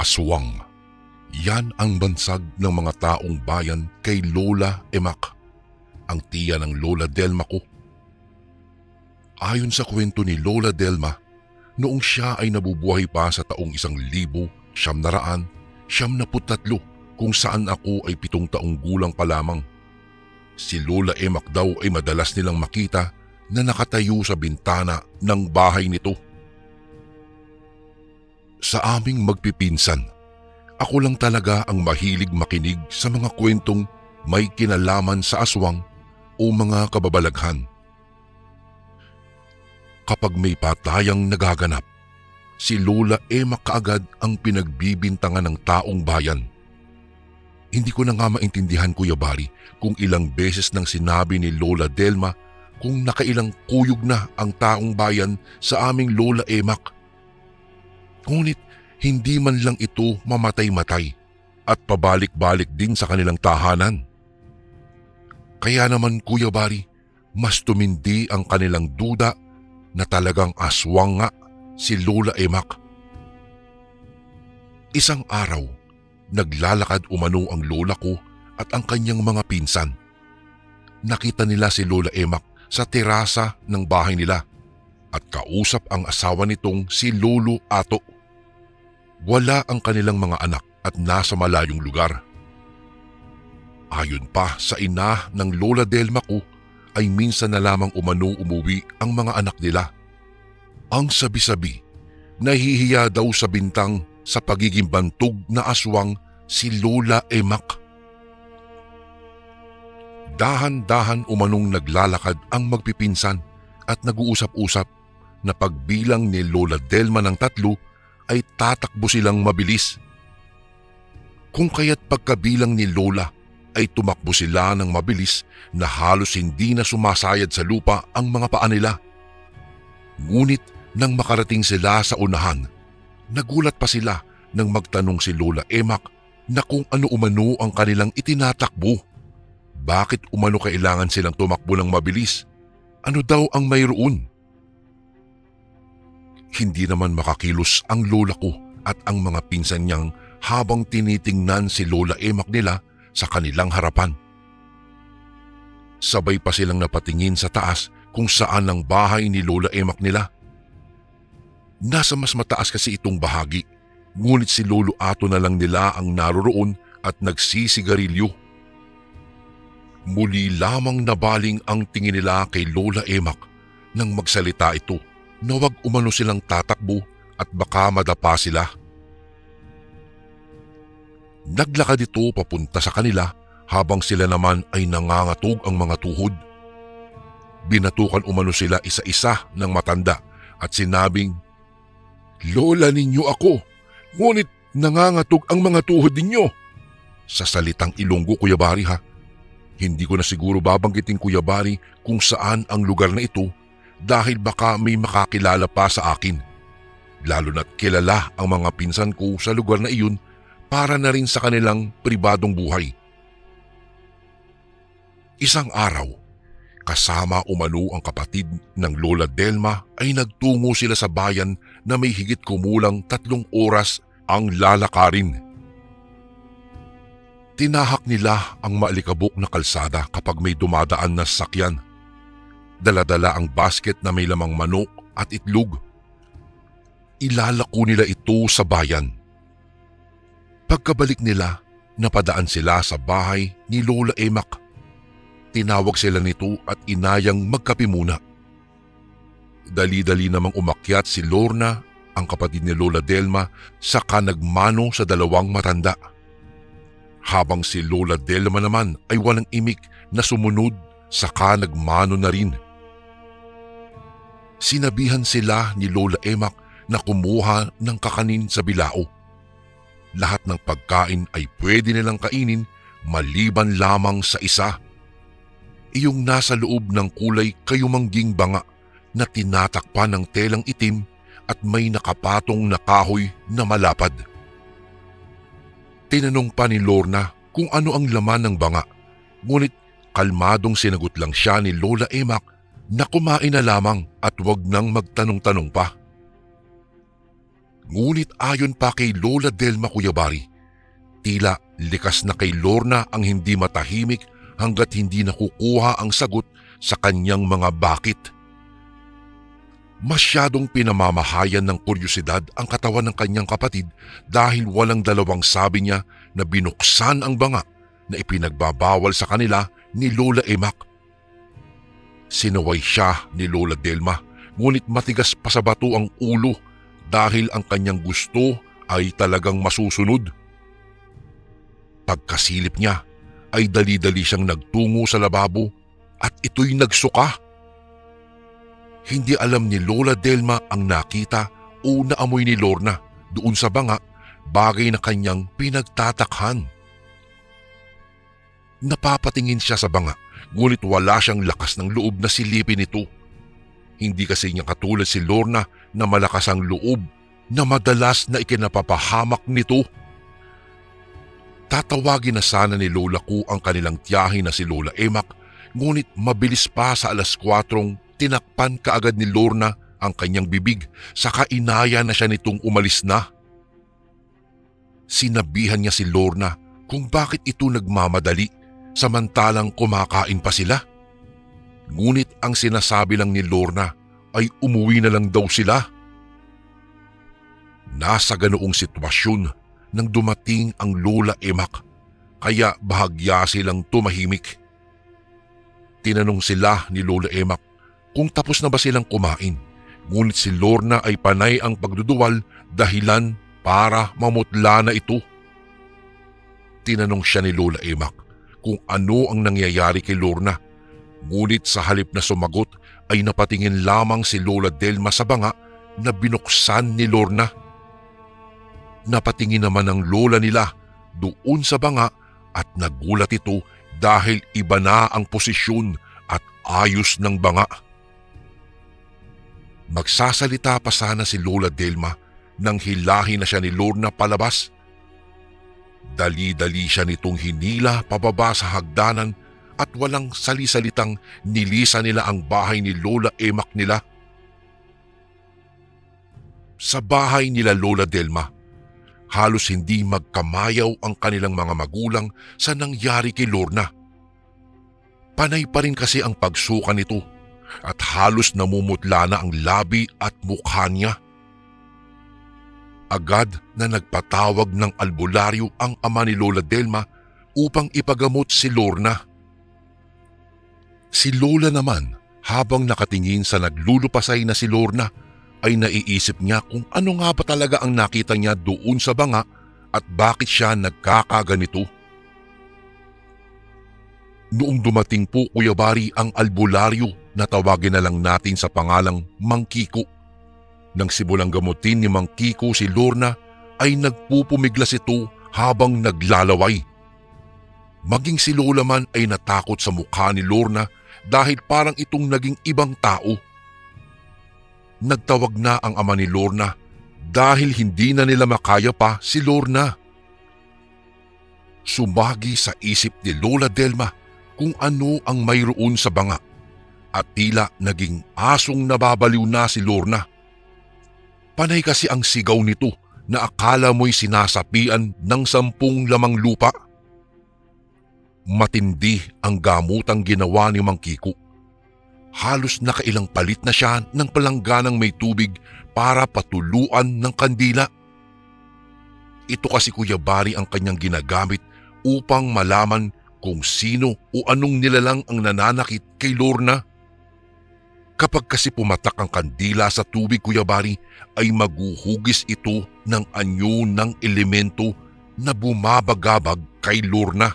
Aswang. Yan ang bansag ng mga taong bayan kay Lola Emak, ang tiya ng Lola Delma ko. Ayon sa kwento ni Lola Delma, noong siya ay nabubuhay pa sa taong 1973 kung saan ako ay 7 taong gulang pa lamang. Si Lola Emak daw ay madalas nilang makita na nakatayo sa bintana ng bahay nito. Sa aming magpipinsan, ako lang talaga ang mahilig makinig sa mga kwentong may kinalaman sa aswang o mga kababalaghan. Kapag may patayang nagaganap, si Lola Emak kaagad ang pinagbibintangan ng taong bayan. Hindi ko na nga maintindihan, Kuya Bari, kung ilang beses nang sinabi ni Lola Delma kung nakailang kuyog na ang taong bayan sa aming Lola Emak. Ngunit hindi man lang ito mamatay-matay at pabalik-balik din sa kanilang tahanan. Kaya naman, Kuya Bari, mas tumindi ang kanilang duda na talagang aswang nga si Lola Emak. Isang araw, naglalakad umano ang lola ko at ang kanyang mga pinsan. Nakita nila si Lola Emak sa terasa ng bahay nila at kausap ang asawa nitong si Lolo Ato. Wala ang kanilang mga anak at nasa malayong lugar. Ayon pa sa ina ng Lola Delma ko, ay minsan na lamang umano umuwi ang mga anak nila. Ang sabi-sabi, nahihiya daw sa bintang sa pagiging bantog na aswang si Lola Emak. Dahan-dahan umanong naglalakad ang magpipinsan at nag-uusap-usap na pagbilang ni Lola Delma ng 3 ay tatakbo silang mabilis. Kung kaya't pagkabilang ni Lola ay tumakbo sila ng mabilis na halos hindi na sumasayad sa lupa ang mga paa nila. Ngunit nang makarating sila sa unahan, nagulat pa sila nang magtanong si Lola Emak na kung ano umano ang kanilang itinatakbo. Bakit umano kailangan silang tumakbo ng mabilis? Ano daw ang mayroon? Hindi naman makakilos ang lola ko at ang mga pinsan niyang habang tinitingnan si Lola Emak nila sa kanilang harapan. Sabay pa silang napatingin sa taas kung saan ang bahay ni Lola Emak nila. Nasa mas mataas kasi itong bahagi, ngunit si Lolo Ato na lang nila ang naroroon at nagsisigarilyo. Muli lamang nabaling ang tingin nila kay Lola Emak nang magsalita ito na wag umano silang tatakbo at baka madapa sila. Naglakad ito papunta sa kanila habang sila naman ay nangangatog ang mga tuhod. Binatukan umano sila isa-isa ng matanda at sinabing, "Lola ninyo ako, ngunit nangangatog ang mga tuhod ninyo." Sa salitang Ilonggo, Kuya Bari ha. Hindi ko na siguro babanggitin, Kuya Bari, kung saan ang lugar na ito dahil baka may makakilala pa sa akin. Lalo na't kilala ang mga pinsan ko sa lugar na iyon para na rin sa kanilang pribadong buhay. Isang araw, kasama umano ang kapatid ng Lola Delma ay nagtungo sila sa bayan na may higit kumulang 3 oras ang lalakarin. Tinahak nila ang maalikabok na kalsada kapag may dumadaan na sasakyan. Dala-dala ang basket na may lamang manok at itlog. Ilalako nila ito sa bayan. Pagkabalik nila, napadaan sila sa bahay ni Lola Emak. Tinawag sila nito at inayang magkape muna. Dali-dali namang umakyat si Lorna, ang kapatid ni Lola Delma, saka nagmano sa 2 matanda. Habang si Lola Delma naman ay walang imik na sumunod, saka nagmano na rin. Sinabihan sila ni Lola Emak na kumuha ng kakanin sa bilao. Lahat ng pagkain ay pwede nilang kainin maliban lamang sa isa. Iyong nasa loob ng kulay kayumangging banga na tinatakpan ng telang itim at may nakapatong na kahoy na malapad. Tinanong pa ni Lorna kung ano ang laman ng banga, ngunit kalmadong sinagot lang siya ni Lola Emak na kumain na lamang at wag nang magtanong-tanong pa. Ngunit ayon pa kay Lola Delma Kuyabari, tila likas na kay Lorna ang hindi matahimik hanggat hindi nakukuha ang sagot sa kanyang mga bakit. Masyadong pinamamahayan ng kuryosidad ang katawan ng kanyang kapatid dahil walang dalawang sabi niya na binuksan ang banga na ipinagbabawal sa kanila ni Lola Emak. Sinaway siya ni Lola Delma, ngunit matigas pa sa bato ang ulo dahil ang kanyang gusto ay talagang masusunod. Pagkasilip niya ay dali-dali siyang nagtungo sa lababo at ito'y nagsuka. Hindi alam ni Lola Delma ang nakita o naamoy ni Lorna doon sa banga, bagay na kanyang pinagtatakhan. Napapatingin siya sa banga, ngunit wala siyang lakas ng loob na silipin ito. Hindi kasi niya katulad si Lorna na malakas ang loob na madalas na ikinapapahamak nito. Tatawagin na sana ni Lola ko ang kanilang tiyahin na si Lola Emak, ngunit mabilis pa sa 4:00 tinakpan kaagad ni Lorna ang kanyang bibig, saka inaya na siya nitong umalis na. Sinabihan niya si Lorna kung bakit ito nagmamadali samantalang kumakain pa sila. Ngunit ang sinasabi lang ni Lorna ay umuwi na lang daw sila. Nasa ganoong sitwasyon nang dumating ang Lola Emak, kaya bahagya silang tumahimik. Tinanong sila ni Lola Emak kung tapos na ba silang kumain, ngunit si Lorna ay panay ang pagduduwal dahilan para mamutla na ito. Tinanong siya ni Lola Emak kung ano ang nangyayari kay Lorna, ngunit sa halip na sumagot ay napatingin lamang si Lola Delma sa banga na binuksan ni Lorna. Napatingin naman ang lola nila doon sa banga at nagulat ito dahil iba na ang posisyon at ayos ng banga. Magsasalita pa sana si Lola Delma nang hilahin na siya ni Lorna palabas. Dali-dali siya nitong hinila pababa sa hagdanan at walang sali-salitang nilisa nila ang bahay ni Lola Emak nila. Sa bahay nila Lola Delma, halos hindi magkamayaw ang kanilang mga magulang sa nangyari kay Lorna. Panay pa rin kasi ang pagsuka nito at halos namumutla na ang labi at mukha niya. Agad na nagpatawag ng albularyo ang ama ni Lola Delma upang ipagamot si Lorna. Si Lola naman, habang nakatingin sa naglulupasay na si Lorna, ay naiisip niya kung ano nga ba talaga ang nakita niya doon sa banga at bakit siya nagkakaganito. Noong dumating po, Kuya Bari, ang albularyo na tawagin na lang natin sa pangalang Mang Kiko. Nang simulang gamutin ni Mang Kiko si Lorna ay nagpupumiglas ito habang naglalaway. Maging si Lola man ay natakot sa mukha ni Lorna dahil parang itong naging ibang tao. Nagtawag na ang ama ni Lorna dahil hindi na nila makaya pa si Lorna. Sumagi sa isip ni Lola Delma kung ano ang mayroon sa banga at tila naging asong nababaliw na si Lorna. Panay kasi ang sigaw nito na akala mo'y sinasapian ng 10 lamang lupa. Matindi ang gamutang ginawa ni Mang Kiko. Halos nakailang palit na siya ng palangganang may tubig para patuluan ng kandila. Ito kasi, Kuya Bari, ang kanyang ginagamit upang malaman kung sino o anong nilalang ang nananakit kay Lorna. Kapag kasi pumatak ang kandila sa tubig, Kuya Bari, ay maguhugis ito ng anyo ng elemento na bumabagabag kay Lorna.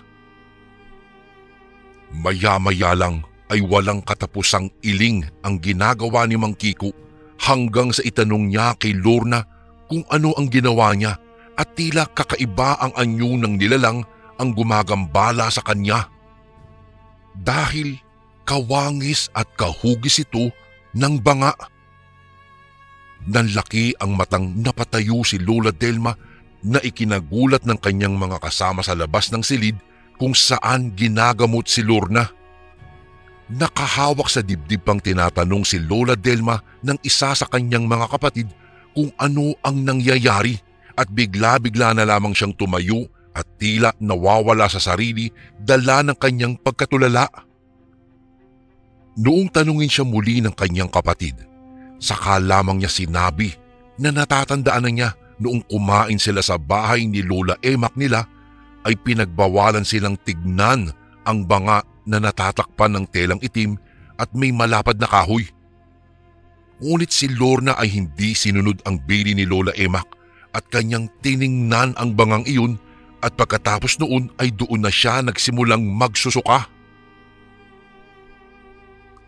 Maya-maya lang ay walang katapusang iling ang ginagawa ni Mang Kiko hanggang sa itanong niya kay Lorna kung ano ang ginawa niya at tila kakaiba ang anyo ng nilalang ang gumagambala sa kanya. Dahil kawangis at kahugis ito ng banga. Nanlaki ang matang napatayo si Lola Delma na ikinagulat ng kanyang mga kasama sa labas ng silid kung saan ginagamot si Lorna. Nakahawak sa dibdib pang tinatanong si Lola Delma ng isa sa kanyang mga kapatid kung ano ang nangyayari at bigla-bigla na lamang siyang tumayo at tila nawawala sa sarili dala ng kanyang pagkatulala. Noong tanungin siya muli ng kanyang kapatid, saka lamang niya sinabi na natatandaan na niya noong kumain sila sa bahay ni Lola Emak nila ay pinagbawalan silang tignan ang banga na natatakpan ng telang itim at may malapad na kahoy. Ngunit si Lorna ay hindi sinunod ang bili ni Lola Emak at kanyang tiningnan ang bangang iyon at pagkatapos noon ay doon na siya nagsimulang magsusuka.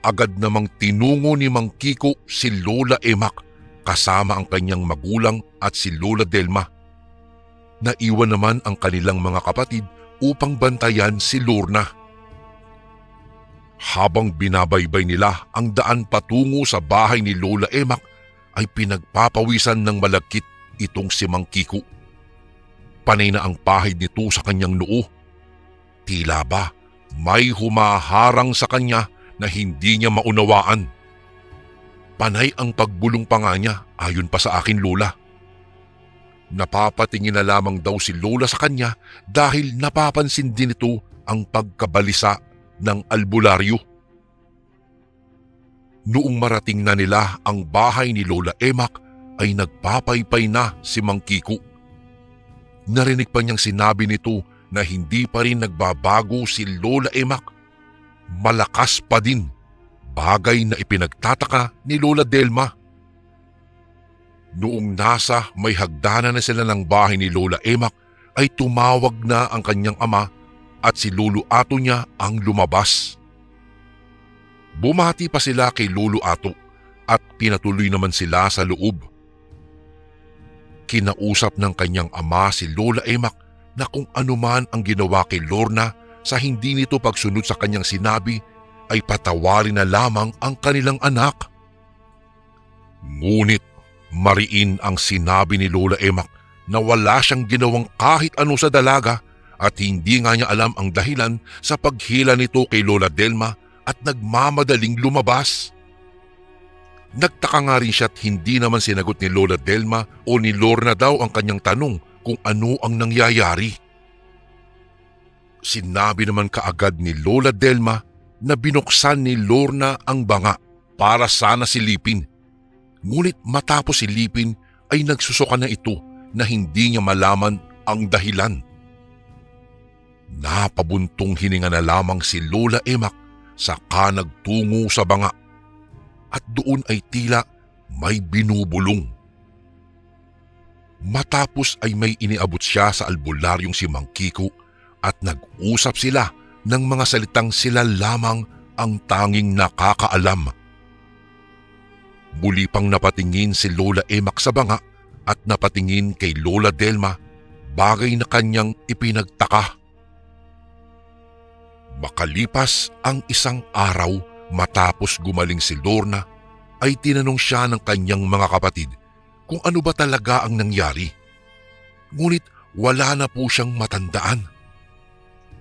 Agad namang tinungo ni Mang Kiko si Lola Emak kasama ang kanyang magulang at si Lola Delma. Naiwan naman ang kanilang mga kapatid upang bantayan si Lorna. Habang binabaybay nila ang daan patungo sa bahay ni Lola Emak ay pinagpapawisan ng malagkit itong si Mang Kiko. Panay na ang pahid nito sa kanyang noo. Tila ba may humaharang sa kanya na hindi niya maunawaan. Panay ang pagbulong pa nga niya ayon pa sa akin, Lola. Napapatingin na lamang daw si Lola sa kanya dahil napapansin din ito ang pagkabalisa ng albularyo. Noong marating na nila ang bahay ni Lola Emak ay nagpapaypay na si Mang Kiko. Narinig pa niyang sinabi nito na hindi pa rin nagbabago si Lola Emak. Malakas pa din, bagay na ipinagtataka ni Lola Delma. Noong nasa may hagdanan na sila ng bahay ni Lola Emak ay tumawag na ang kanyang ama at si Lolo Ato niya ang lumabas. Bumati pa sila kay Lolo Ato at pinatuloy naman sila sa loob. Kinausap ng kanyang ama si Lola Emak na kung anuman ang ginawa kay Lorna sa hindi nito pagsunod sa kanyang sinabi ay patawarin na lamang ang kanilang anak. Ngunit mariin ang sinabi ni Lola Emak na wala siyang ginawang kahit ano sa dalaga at hindi nga niya alam ang dahilan sa paghila nito kay Lola Delma at nagmamadaling lumabas. Nagtaka nga rin siya at hindi naman sinagot ni Lola Delma o ni Lorna daw ang kanyang tanong kung ano ang nangyayari. Sinabi naman kaagad ni Lola Delma na binuksan ni Lorna ang banga para sana silipin. Ngunit matapos silipin ay nagsusuka na ito na hindi niya malaman ang dahilan. Napabuntong hininga na lamang si Lola Emak saka nagtungo sa banga. At doon ay tila may binubulong. Matapos ay may iniabot siya sa albularyong si Mang Kiko at nag-usap sila ng mga salitang sila lamang ang tanging nakakaalam. Muli pang napatingin si Lola Emak sa banga at napatingin kay Lola Delma, bagay na kanyang ipinagtaka. Makalipas ang isang araw matapos gumaling si Lorna, ay tinanong siya ng kanyang mga kapatid kung ano ba talaga ang nangyari. Ngunit wala na po siyang matandaan.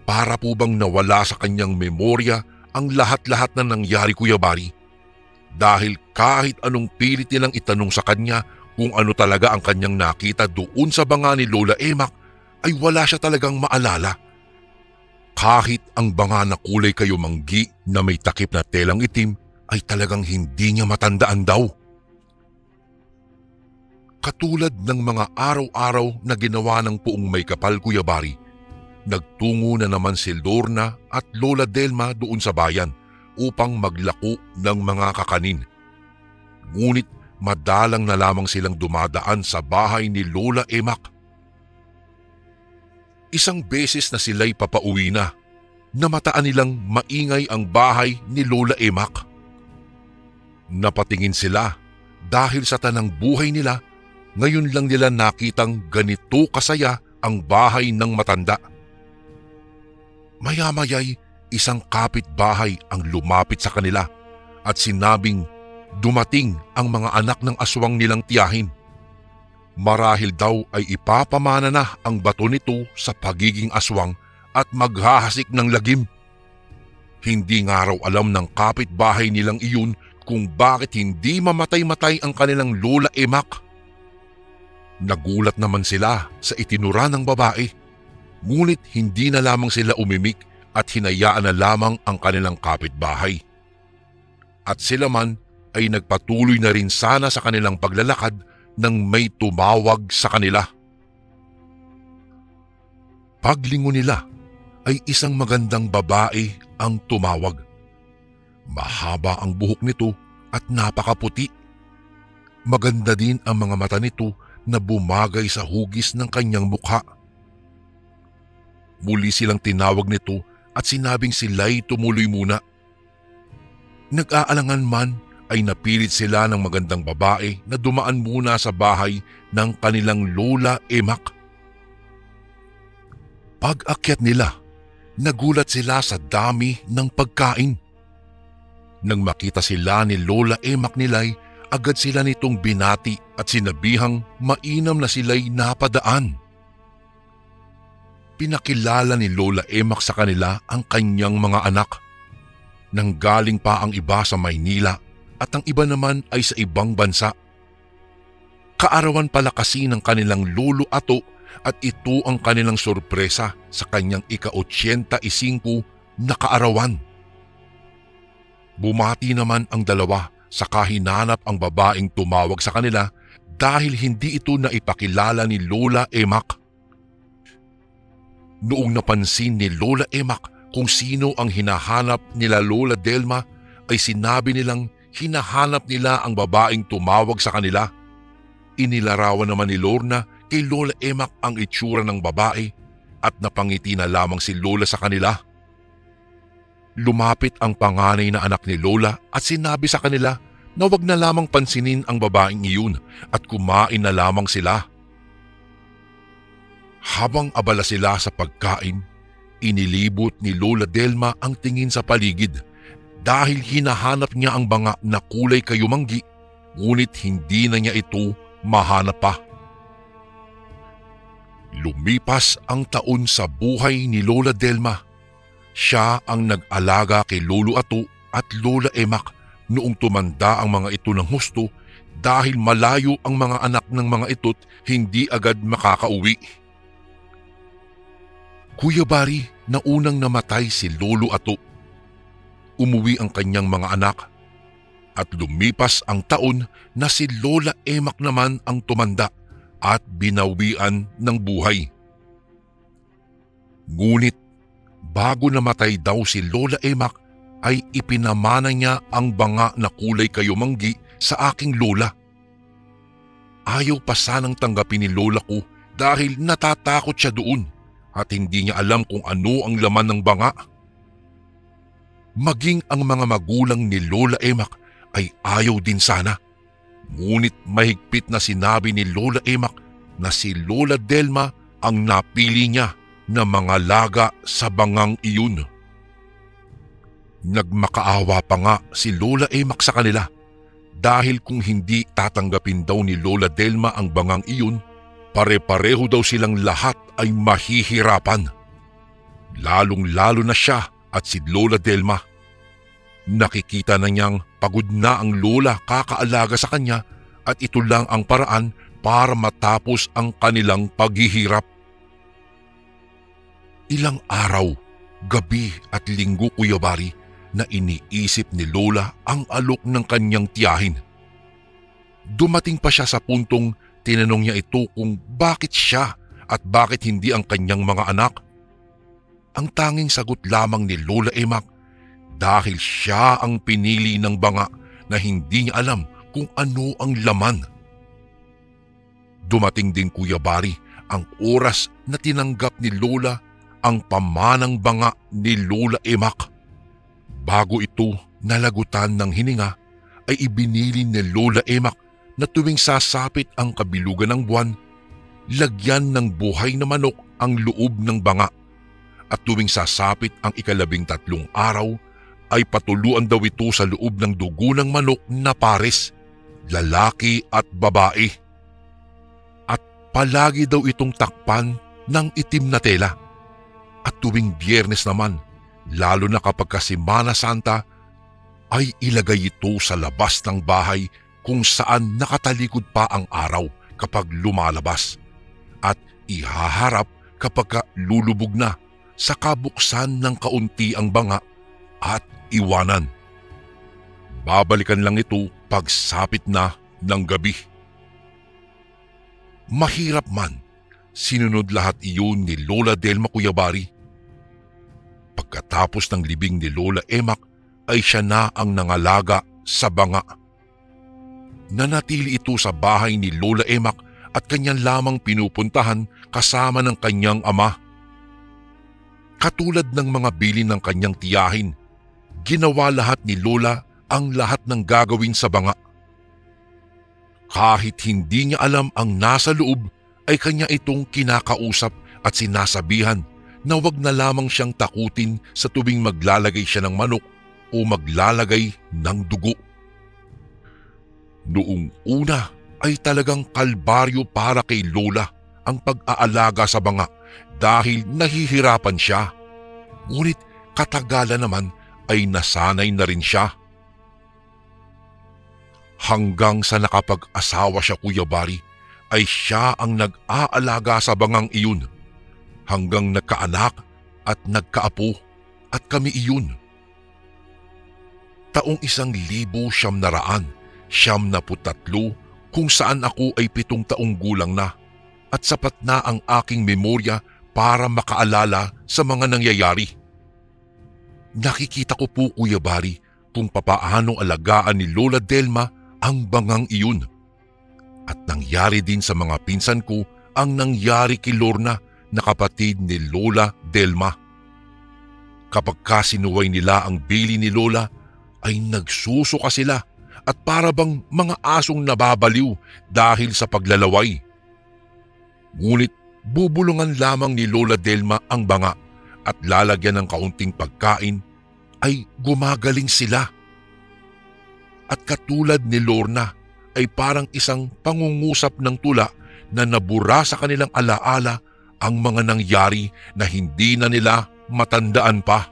Para po bang nawala sa kanyang memorya ang lahat-lahat na nangyari, Kuya Bari? Dahil kahit anong pilit nilang itanong sa kanya kung ano talaga ang kanyang nakita doon sa banga ni Lola Emak, ay wala siya talagang maalala. Kahit ang banga na kulay kayumanggi na may takip na telang itim ay talagang hindi niya matandaan daw. Katulad ng mga araw-araw na ginawa ng Puong May Kapal, Kuya Bari, nagtungo na naman si Lorna at Lola Delma doon sa bayan upang maglako ng mga kakanin. Ngunit madalang na lamang silang dumadaan sa bahay ni Lola Emak. Isang beses na sila'y papauwi na, namataan nilang maingay ang bahay ni Lola Emak. Napatingin sila dahil sa tanang buhay nila, ngayon lang nila nakitang ganito kasaya ang bahay ng matanda. Maya-maya'y isang kapitbahay ang lumapit sa kanila at sinabing dumating ang mga anak ng aswang nilang tiyahin. Marahil daw ay ipapamana na ang bato nito sa pagiging aswang at maghahasik ng lagim. Hindi nga raw alam ng kapitbahay nilang iyon kung bakit hindi mamatay-matay ang kanilang Lola Emak. Nagulat naman sila sa itinura ng babae, ngunit hindi na lamang sila umimik at hinayaan na lamang ang kanilang kapitbahay. At sila man ay nagpatuloy na rin sana sa kanilang paglalakad nang may tumawag sa kanila. Paglingon nila ay isang magandang babae ang tumawag. Mahaba ang buhok nito at napakaputi. Maganda din ang mga mata nito na bumagay sa hugis ng kanyang mukha. Muli silang tinawag nito at sinabing sila'y tumuloy muna. Nag-aalangan man ay napilit sila ng magandang babae na dumaan muna sa bahay ng kanilang Lola Emak. Pag-akyat nila, nagulat sila sa dami ng pagkain. Nang makita sila ni Lola Emak nilay, agad sila nitong binati at sinabihang mainam na sila'y napadaan. Pinakilala ni Lola Emak sa kanila ang kanyang mga anak. Nanggaling pa ang iba sa Maynila at ang iba naman ay sa ibang bansa. Kaarawan pala kasi ng kanilang lolo Ato at ito ang kanilang sorpresa sa kanyang ika-85 na kaarawan. Bumati naman ang dalawa saka hinanap ang babaeng tumawag sa kanila dahil hindi ito naipakilala ni Lola Emak. Noong napansin ni Lola Emak kung sino ang hinahanap nila Lola Delma, ay sinabi nilang hinahanap nila ang babaeng tumawag sa kanila. Inilarawan naman ni Lorna kay Lola Emak ang itsura ng babae at napangiti na lamang si Lola sa kanila. Lumapit ang panganay na anak ni Lola at sinabi sa kanila na wag na lamang pansinin ang babaeng iyon at kumain na lamang sila. Habang abala sila sa pagkain, inilibot ni Lola Delma ang tingin sa paligid dahil hinahanap niya ang banga na kulay kayumanggi, ngunit hindi na niya ito mahanap pa. Lumipas ang taon sa buhay ni Lola Delma. Siya ang nag-alaga kay Lolo Ato at Lola Emak noong tumanda ang mga ito ng husto dahil malayo ang mga anak ng mga ito't hindi agad makakauwi. Kuya Bari, na unang namatay si Lolo Ato. Umuwi ang kanyang mga anak at lumipas ang taon na si Lola Emak naman ang tumanda at binawian ng buhay. Ngunit bago namatay daw si Lola Emak ay ipinamana niya ang banga na kulay kayumanggi sa aking lola. Ayaw pa sanang tanggapin ni lola ko dahil natatakot siya doon at hindi niya alam kung ano ang laman ng banga. Maging ang mga magulang ni Lola Emak ay ayaw din sana. Ngunit mahigpit na sinabi ni Lola Emak na si Lola Delma ang napili niya na mga laga sa bangang iyon. Nagmakaawa pa nga si Lola Emak sa kanila dahil kung hindi tatanggapin daw ni Lola Delma ang bangang iyon, pare-pareho daw silang lahat ay mahihirapan. Lalong-lalo na siya at si Lola Delma. Nakikita na niyang pagod na ang lola kakaalaga sa kanya at ito lang ang paraan para matapos ang kanilang paghihirap. Ilang araw, gabi at linggo, Kuya Bari, na iniisip ni Lola ang alok ng kanyang tiyahin. Dumating pa siya sa puntong tinanong niya ito kung bakit siya at bakit hindi ang kanyang mga anak. Ang tanging sagot lamang ni Lola Emak, dahil siya ang pinili ng banga na hindi niya alam kung ano ang laman. Dumating din, Kuya Bari, ang oras na tinanggap ni Lola ang pamanang banga ni Lola Emak. Bago ito nalagutan ng hininga, ay ibinili ni Lola Emak na tuwing sasapit ang kabilugan ng buwan, lagyan ng buhay na manok ang loob ng banga. At tuwing sasapit ang ika-13 araw, ay patuluan daw ito sa loob ng dugo ng manok na pares, lalaki at babae. At palagi daw itong takpan ng itim na tela. At tuwing Biyernes naman, lalo na kapag Semana Santa, ay ilagay ito sa labas ng bahay kung saan nakatalikod pa ang araw kapag lumalabas at ihaharap kapag lulubog na sa kabuksan ng kaunti ang banga at iwanan. Babalikan lang ito pagsapit na ng gabi. Mahirap man, sinunod lahat iyon ni Lola Delma Cuyabari. Pagkatapos ng libing ni Lola Emak ay siya na ang nangalaga sa banga. Nanatili ito sa bahay ni Lola Emak at kanyan lamang pinupuntahan kasama ng kanyang ama. Katulad ng mga bilin ng kanyang tiyahin, ginawa lahat ni Lola ang lahat ng gagawin sa banga. Kahit hindi niya alam ang nasa loob, ay kanya itong kinakausap at sinasabihan na wag na lamang siyang takutin sa tuwing maglalagay siya ng manok o maglalagay ng dugo. Noong una ay talagang kalbaryo para kay Lola ang pag-aalaga sa banga dahil nahihirapan siya. Ngunit katagalan naman ay nasanay na rin siya. Hanggang sa nakapag-asawa siya, Kuya Bari, ay siya ang nag-aalaga sa bangang iyon hanggang nagkaanak at nagkaapo at kami iyon. Taong 1993 kung saan ako ay 7 taong gulang na at sapat na ang aking memorya para makaalala sa mga nangyayari. Nakikita ko po, Kuya Bari, kung papaano alagaan ni Lola Delma ang bangang iyon. At nangyari din sa mga pinsan ko ang nangyari kay Lorna na kapatid ni Lola Delma. Kapag kasinuway nila ang bili ni Lola, ay nagsusuka sila at para bang mga asong nababaliw dahil sa paglalaway. Ngunit bubulungan lamang ni Lola Delma ang banga at lalagyan ng kaunting pagkain ay gumagaling sila. At katulad ni Lorna ay parang isang pangungusap ng tula na nabura sa kanilang alaala ang mga nangyari na hindi na nila matandaan pa.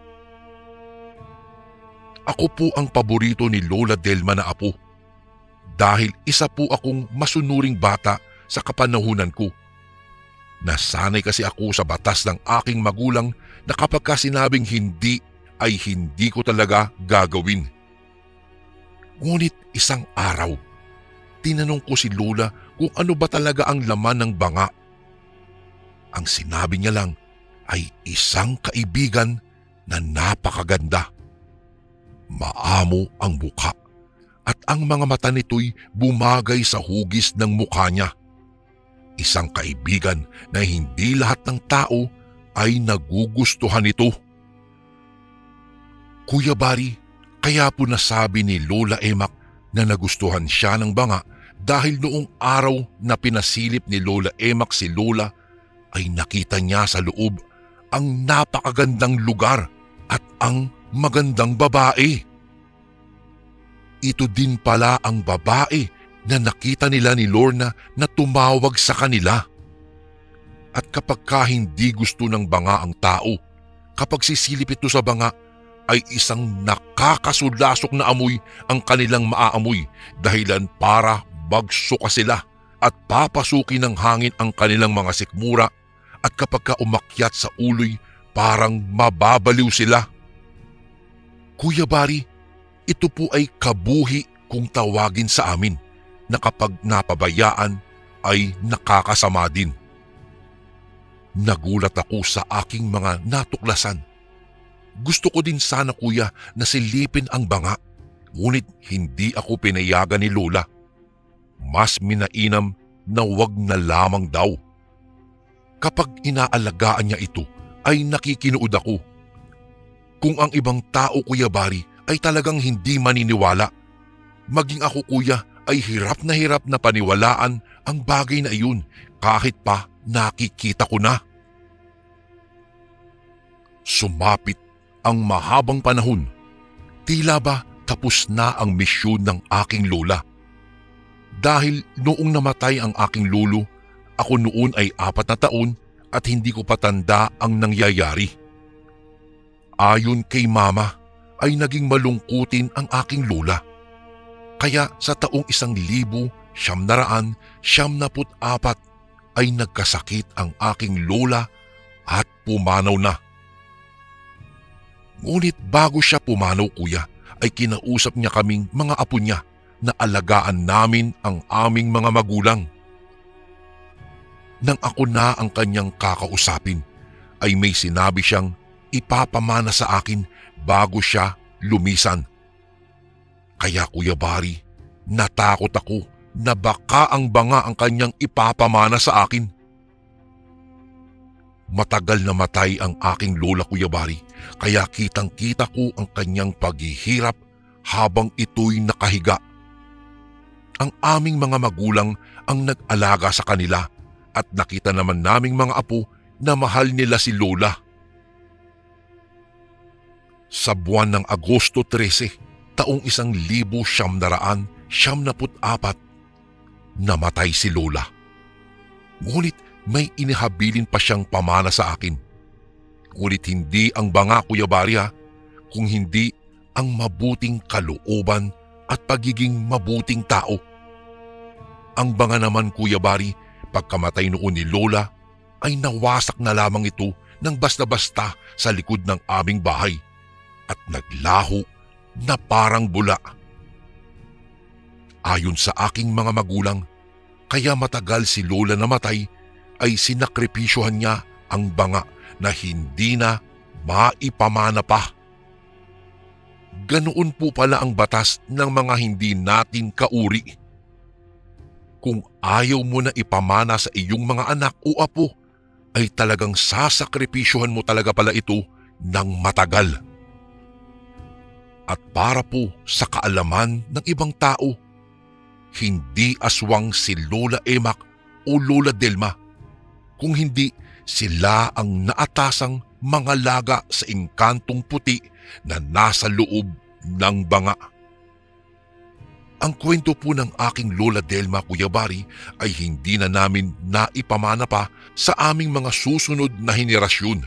Ako po ang paborito ni Lola Delma na apo dahil isa po akong masunuring bata sa kapanahunan ko. Nasanay kasi ako sa batas ng aking magulang na kapag sinabing hindi ay hindi ko talaga gagawin. Ngunit isang araw, tinanong ko si Lola kung ano ba talaga ang laman ng banga. Ang sinabi niya lang ay isang kaibigan na napakaganda. Maamo ang mukha at ang mga mata nito'y bumagay sa hugis ng mukha niya. Isang kaibigan na hindi lahat ng tao ay nagugustuhan nito. Kuya Bari, kaya po nasabi ni Lola Emak na nagustuhan siya ng banga dahil noong araw na pinasilip ni Lola Emak si Lola ay nakita niya sa loob ang napakagandang lugar at ang magandang babae. Ito din pala ang babae na nakita nila ni Lorna na tumawag sa kanila. At kapag hindi gusto ng banga ang tao, kapag sisilip ito sa banga, ay isang nakakasulasok na amoy ang kanilang maaamoy dahilan para bagsuka sila at papasukin ng hangin ang kanilang mga sikmura at kapag umakyat sa uloy parang mababaliw sila. Kuya Bari, ito po ay kabuhi kung tawagin sa amin na kapag napabayaan ay nakakasama din. Nagulat ako sa aking mga natuklasan. Gusto ko din sana, kuya, na silipin ang banga, ngunit hindi ako pinayagan ni Lola. Mas minainam na wag na lamang daw. Kapag inaalagaan niya ito, ay nakikinood ako. Kung ang ibang tao, Kuya Bari, ay talagang hindi maniniwala, maging ako, kuya, ay hirap na paniwalaan ang bagay na iyon kahit pa nakikita ko na. Sumapit ang mahabang panahon. Tila ba tapos na ang misyon ng aking lola. Dahil noong namatay ang aking lolo, ako noon ay 4 na taon at hindi ko patanda ang nangyayari. Ayon kay mama ay naging malungkutin ang aking lola. Kaya sa taong 1999 1994 ay nagkasakit ang aking lola at pumanaw na. Ngunit bago siya pumanaw, kuya, ay kinausap niya kaming mga apo niya na alagaan namin ang aming mga magulang. Nang ako na ang kanyang kakausapin, ay may sinabi siyang ipapamana sa akin bago siya lumisan. Kaya Kuya Bari, natakot ako na baka ang banga ang kanyang ipapamana sa akin. Matagal na matay ang aking lola, Kuya Bari, kaya kitang-kita ko ang kanyang paghihirap habang ito'y nakahiga. Ang aming mga magulang ang nag-alaga sa kanila at nakita naman naming mga apo na mahal nila si lola. Sa buwan ng Agosto 13, taong 1994, namatay si lola. Ngunit may inihabilin pa siyang pamana sa akin. Ngunit hindi ang banga, Kuya Bari, kung hindi ang mabuting kalooban at pagiging mabuting tao. Ang banga naman, Kuya Bari, pagkamatay noon ni lola, ay nawasak na lamang ito ng basta-basta sa likod ng aming bahay at naglaho na parang bula. Ayon sa aking mga magulang, kaya matagal si lola namatay ay sinakripisyohan niya ang banga na hindi na maipamana pa. Ganoon po pala ang batas ng mga hindi natin kauri. Kung ayaw mo na ipamana sa iyong mga anak o apo, ay talagang sasakripisyohan mo talaga pala ito ng matagal. At para po sa kaalaman ng ibang tao, hindi aswang si Lola Emak o Lola Delma, kung hindi sila ang naatasang mga laga sa engkantong puti na nasa loob ng banga. Ang kwento po ng aking Lola Delma, Kuya Bari, ay hindi na namin naipamana pa sa aming mga susunod na henerasyon.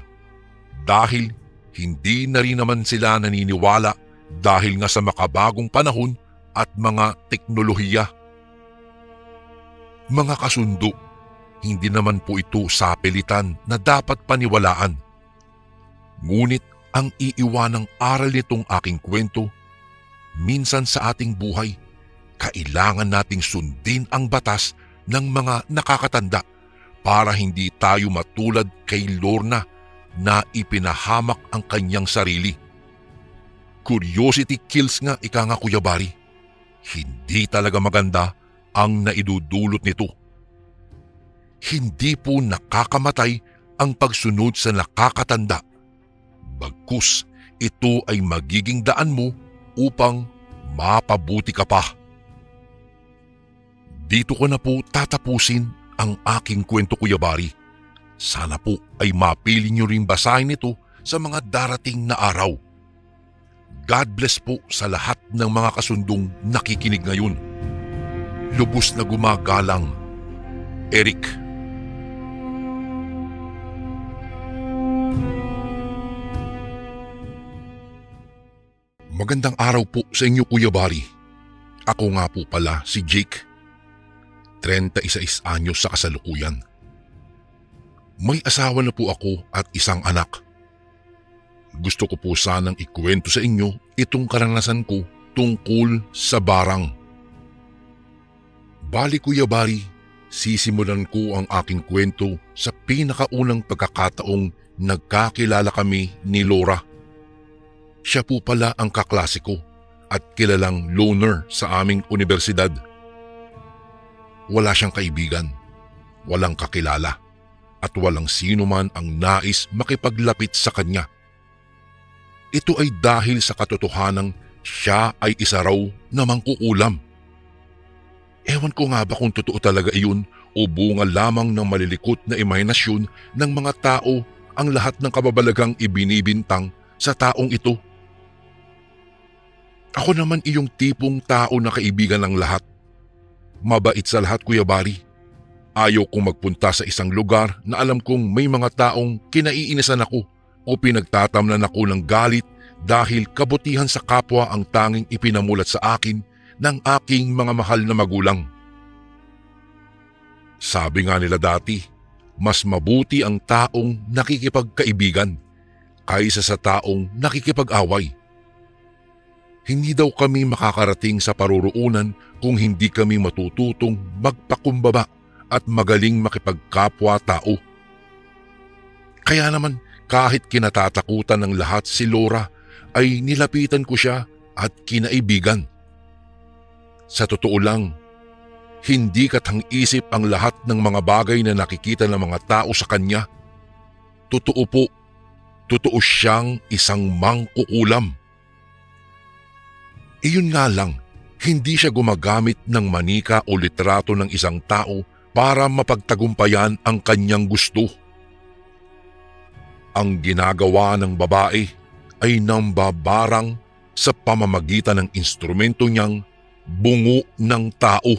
Dahil hindi na rin naman sila naniniwala dahil nga sa makabagong panahon at mga teknolohiya. Mga kasundo, hindi naman po ito sapilitan na dapat paniwalaan. Ngunit ang iiwanang aral nitong aking kwento, minsan sa ating buhay, kailangan nating sundin ang batas ng mga nakakatanda para hindi tayo matulad kay Lorna na ipinahamak ang kanyang sarili. Curiosity kills nga, ika nga, Kuya Bari. Hindi talaga maganda ang naidudulot nito. Hindi po nakakamatay ang pagsunod sa nakakatanda. Bagkus, ito ay magiging daan mo upang mapabuti ka pa. Dito ko na po tatapusin ang aking kwento, Kuya Bari. Sana po ay mapili niyo rin basahin ito sa mga darating na araw. God bless po sa lahat ng mga kasundong nakikinig ngayon. Lubos na gumagalang, Eric. Magandang araw po sa inyo, Kuya Bari. Ako nga po pala si Jake. 36 anyos sa kasalukuyan. May asawa na po ako at isang anak. Gusto ko po sanang ikwento sa inyo itong karanasan ko tungkol sa barang. Bali, Kuya Bari, sisimulan ko ang aking kwento sa pinakaunang pagkakataong nagkakilala kami ni Laura. Siya po pala ang kaklase ko at kilalang loner sa aming universidad. Wala siyang kaibigan, walang kakilala, at walang sino man ang nais makipaglapit sa kanya. Ito ay dahil sa katotohanang siya ay isa raw na mangkukulam. Ewan ko nga ba kung totoo talaga iyon o bunga lamang ng malilikot na imahinasyon ng mga tao ang lahat ng kababalaghang ibinibintang sa taong ito. Ako naman iyong tipong tao na kaibigan ng lahat. Mabait sa lahat, Kuya Bari. Ayaw kong magpunta sa isang lugar na alam kong may mga taong kinaiinisan ako o pinagtatamnan ako ng galit dahil kabutihan sa kapwa ang tanging ipinamulat sa akin ng aking mga mahal na magulang. Sabi nga nila dati, mas mabuti ang taong nakikipagkaibigan kaysa sa taong nakikipag-away. Hindi daw kami makakarating sa paruroonan kung hindi kami matututong magpakumbaba at magaling makipagkapwa-tao. Kaya naman kahit kinatatakutan ng lahat si Laura ay nilapitan ko siya at kinaibigan. Sa totoo lang, hindi katang-isip ang lahat ng mga bagay na nakikita ng mga tao sa kanya. Totoo po, totoo siyang isang mangkukulam. Iyon nga lang, hindi siya gumagamit ng manika o litrato ng isang tao para mapagtagumpayan ang kanyang gusto. Ang ginagawa ng babae ay nambabarang sa pamamagitan ng instrumento niyang bungo ng tao.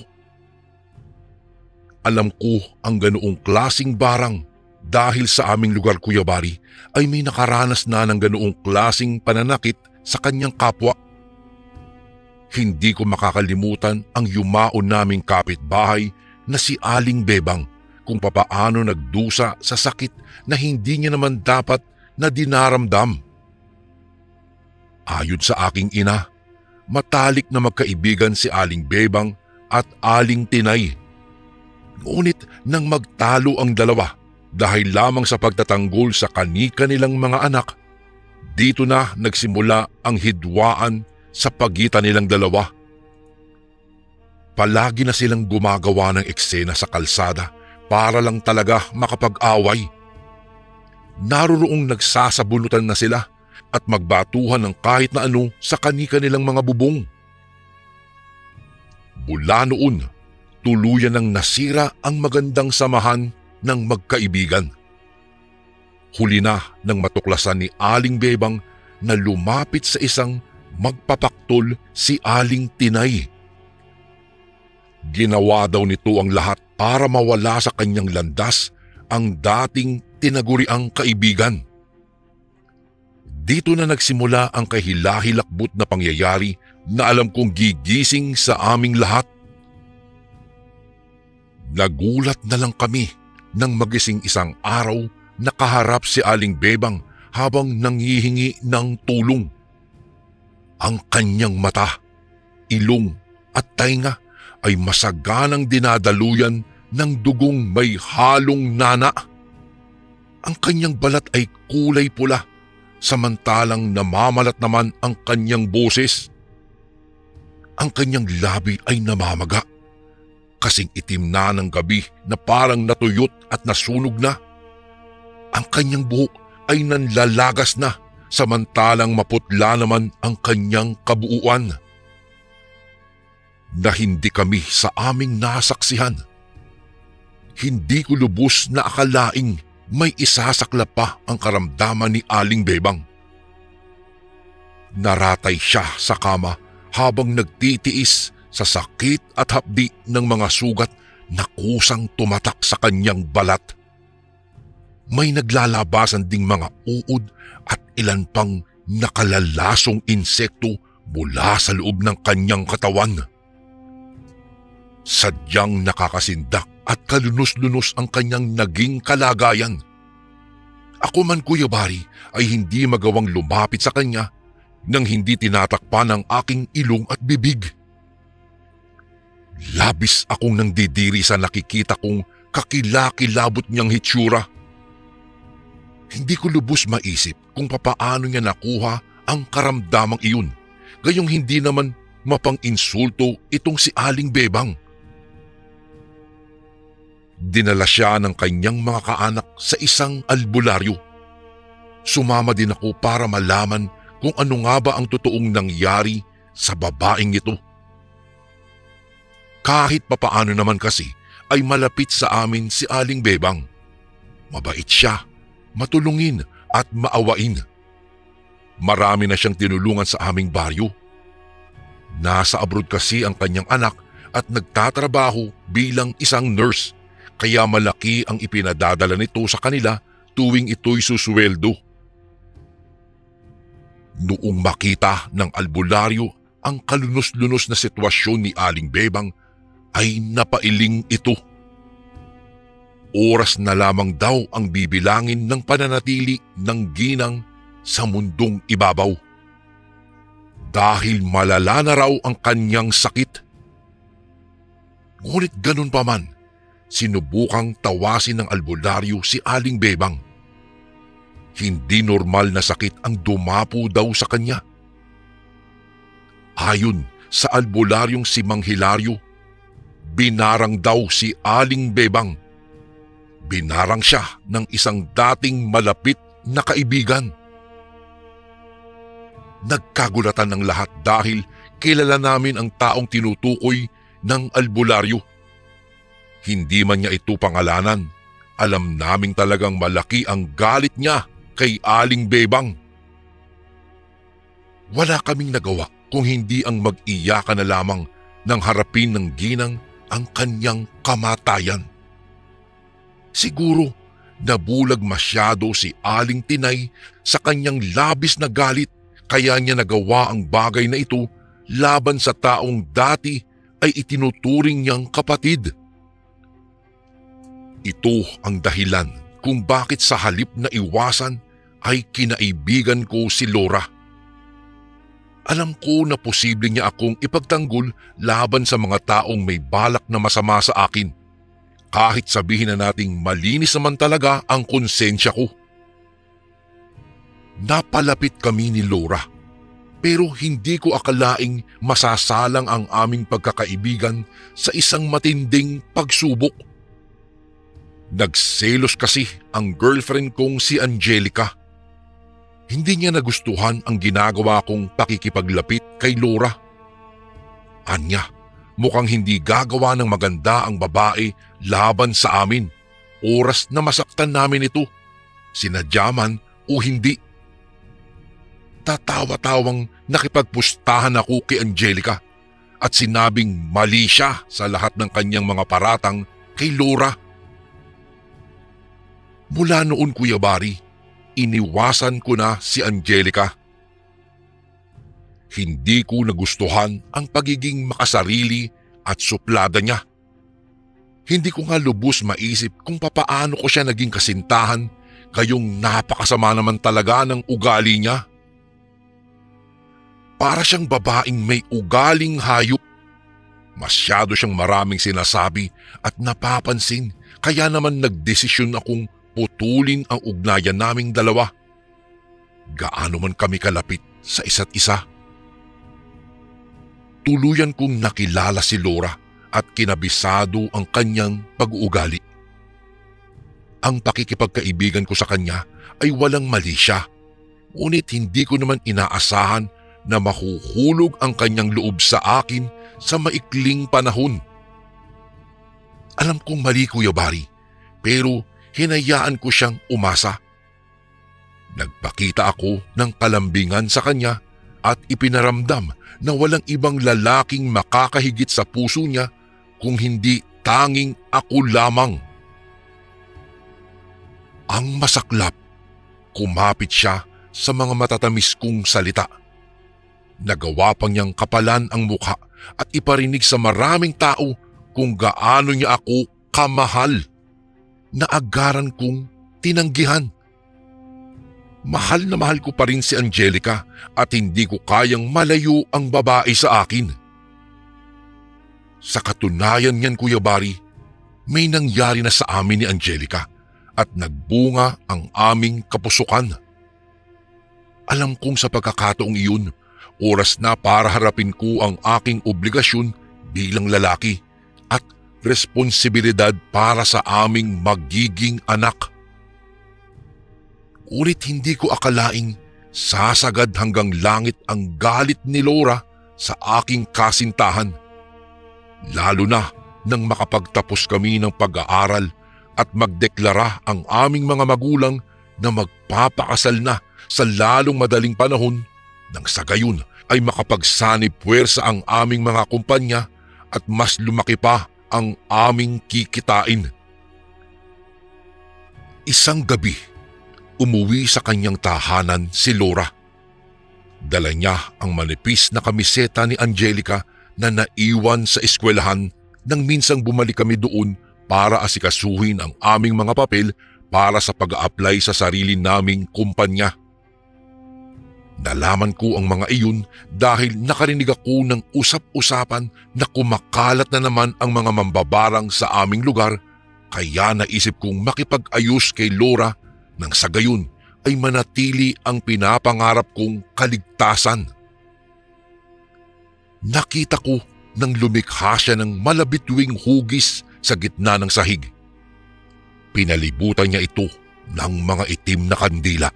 Alam ko ang ganoong klasing barang dahil sa aming lugar, Kuya Bari, ay may nakaranas na ng ganoong klasing pananakit sa kanyang kapwa. Hindi ko makakalimutan ang yumaon naming kapitbahay na si Aling Bebang kung papaano nagdusa sa sakit na hindi niya naman dapat na dinaramdam. Ayon sa aking ina, matalik na magkaibigan si Aling Bebang at Aling Tinay. Ngunit nang magtalo ang dalawa dahil lamang sa pagtatanggol sa kani-kanilang mga anak, dito na nagsimula ang hidwaan sa pagitan nilang dalawa. Palagi na silang gumagawa ng eksena sa kalsada para lang talaga makapag-away. Naroroong nagsasabunutan na sila at magbatuhan ng kahit na ano sa kani-kanilang mga bubong. Mula noon, tuluyan ng nasira ang magandang samahan ng magkaibigan. Huli na nang matuklasan ni Aling Bebang na lumapit sa isang magpapaktol si Aling Tinay. Ginawa daw nito ang lahat para mawala sa kanyang landas ang dating tinaguriang kaibigan. Dito na nagsimula ang kahilahilakbot na pangyayari na alam kong gigising sa aming lahat. Nagulat na lang kami nang magising isang araw na kaharap si Aling Bebang habang nanghihingi ng tulong. Ang kanyang mata, ilong at tainga ay masaganang dinadaluyan ng dugong may halong nana. Ang kanyang balat ay kulay pula, samantalang namamalat naman ang kanyang boses. Ang kanyang labi ay namamaga, kasing itim na ng gabi na parang natuyot at nasunog na. Ang kanyang buhok ay nanlalagas na, samantalang maputla naman ang kanyang kabuuan. Na hindi kami sa aming nasaksihan. Hindi ko lubos na akalaing may isasaklap pa ang karamdaman ni Aling Bebang. Naratay siya sa kama habang nagtitiis sa sakit at hapdi ng mga sugat na kusang tumatak sa kanyang balat. May naglalabasan ding mga uod at ilan pang nakalalasong insekto mula sa loob ng kanyang katawan. Sadyang nakakasindak at kalunos-lunos ang kanyang naging kalagayan. Ako man, Kuya Bari, ay hindi magawang lumapit sa kanya nang hindi tinatakpan ang aking ilong at bibig. Labis akong nangdidiri sa nakikita kong kakilakilabot niyang hitsura. Hindi ko lubos maisip kung papaano niya nakuha ang karamdamang iyon, gayong hindi naman mapang-insulto itong si Aling Bebang. Dinala siya ng kanyang mga kaanak sa isang albularyo. Sumama din ako para malaman kung ano nga ba ang totoong nangyari sa babaeng ito. Kahit papaano naman kasi ay malapit sa amin si Aling Bebang. Mabait siya, matulungin at maawain. Marami na siyang tinulungan sa aming baryo. Nasa abroad kasi ang kanyang anak at nagtatrabaho bilang isang nurse, kaya malaki ang ipinadadala nito sa kanila tuwing ito'y susweldo. Noong makita ng albularyo ang kalunos-lunos na sitwasyon ni Aling Bebang, ay napailing ito. oras na lamang daw ang bibilangin ng pananatili ng ginang sa mundong ibabaw. Dahil malala na raw ang kanyang sakit. Ngunit ganun pa man, sinubukang tawasin ng albularyo si Aling Bebang. Hindi normal na sakit ang dumapo daw sa kanya. Ayon sa albularyong si Mang Hilario, binarang daw si Aling Bebang. Binarang siya ng isang dating malapit na kaibigan. Nagkagulatan ng lahat dahil kilala namin ang taong tinutukoy ng albularyo. Hindi man niya ito pangalanan, alam naming talagang malaki ang galit niya kay Aling Bebang. Wala kaming nagawa kung hindi ang mag-iyakan na lamang nang harapin ng ginang ang kanyang kamatayan. Siguro nabulag masyado si Aling Tinay sa kanyang labis na galit kaya niya nagawa ang bagay na ito laban sa taong dati ay itinuturing niyang kapatid. Ito ang dahilan kung bakit sa halip na iwasan ay kinaibigan ko si Laura. Alam ko na posible niya akong ipagtanggol laban sa mga taong may balak na masama sa akin. Kahit sabihin na nating malinis naman talaga ang konsensya ko. Napalapit kami ni Laura, pero hindi ko akalaing masasalang ang aming pagkakaibigan sa isang matinding pagsubok. Nagselos kasi ang girlfriend kong si Angelica. Hindi niya nagustuhan ang ginagawa kong pakikipaglapit kay Laura. Anya, mukhang hindi gagawa ng maganda ang babae laban sa amin, oras na masaktan namin ito, sinadya man o hindi. Tatawa-tawang nakipagpustahan ako kay Angelica at sinabing mali siya sa lahat ng kanyang mga paratang kay Laura. Mula noon, Kuya Bari, iniwasan ko na si Angelica. Hindi ko nagustuhan ang pagiging makasarili at suplada niya. Hindi ko nga lubos maisip kung papaano ko siya naging kasintahan, gayong napakasama naman talaga ng ugali niya. Para siyang babaeng may ugaling hayop. Masyado siyang maraming sinasabi at napapansin, kaya naman nagdesisyon akong putulin ang ugnayan naming dalawa. Gaano man kami kalapit sa isa't isa. Tuluyan kong nakilala si Laura at kinabisado ang kanyang pag-uugali. Ang pakikipagkaibigan ko sa kanya ay walang mali siya, ngunit hindi ko naman inaasahan na mahuhulog ang kanyang loob sa akin sa maikling panahon. Alam kong mali, Kuya Bari, pero hinayaan ko siyang umasa. Nagpakita ako ng kalambingan sa kanya at ipinaramdam na walang ibang lalaking makakahigit sa puso niya kung hindi tanging ako lamang. Ang masaklap, kumapit siya sa mga matatamis kong salita. Nagawa pang niyang kapalan ang mukha at iparinig sa maraming tao kung gaano niya ako kamahal. Naagaran kong tinanggihan. Mahal na mahal ko pa rin si Angelica at hindi ko kayang malayo ang babae sa akin. Sa katunayan niyan, Kuya Bari, may nangyari na sa amin ni Angelica at nagbunga ang aming kapusukan. Alam kong sa pagkakataong iyon, oras na para harapin ko ang aking obligasyon bilang lalaki at responsibilidad para sa aming magiging anak. Ngunit hindi ko akalaing sasagad hanggang langit ang galit ni Laura sa aking kasintahan. Lalo na nang makapagtapos kami ng pag-aaral at magdeklara ang aming mga magulang na magpapakasal na sa lalong madaling panahon nang sa gayon ay makapagsanib puwersa ang aming mga kumpanya at mas lumaki pa ang aming kikitain. Isang gabi, umuwi sa kanyang tahanan si Laura. Dala niya ang manipis na kamiseta ni Angelica na naiwan sa eskwelahan nang minsang bumalik kami doon para asikasuhin ang aming mga papel para sa pag-a-apply sa sarili naming kumpanya. Nalaman ko ang mga iyon dahil nakarinig ako ng usap-usapan na kumakalat na naman ang mga mambabarang sa aming lugar, kaya naisip kong makipag-ayos kay Laura nang sa gayon ay manatili ang pinapangarap kong kaligtasan. Nakita ko nang lumikha siya ng malabitwing hugis sa gitna ng sahig. Pinalibutan niya ito ng mga itim na kandila.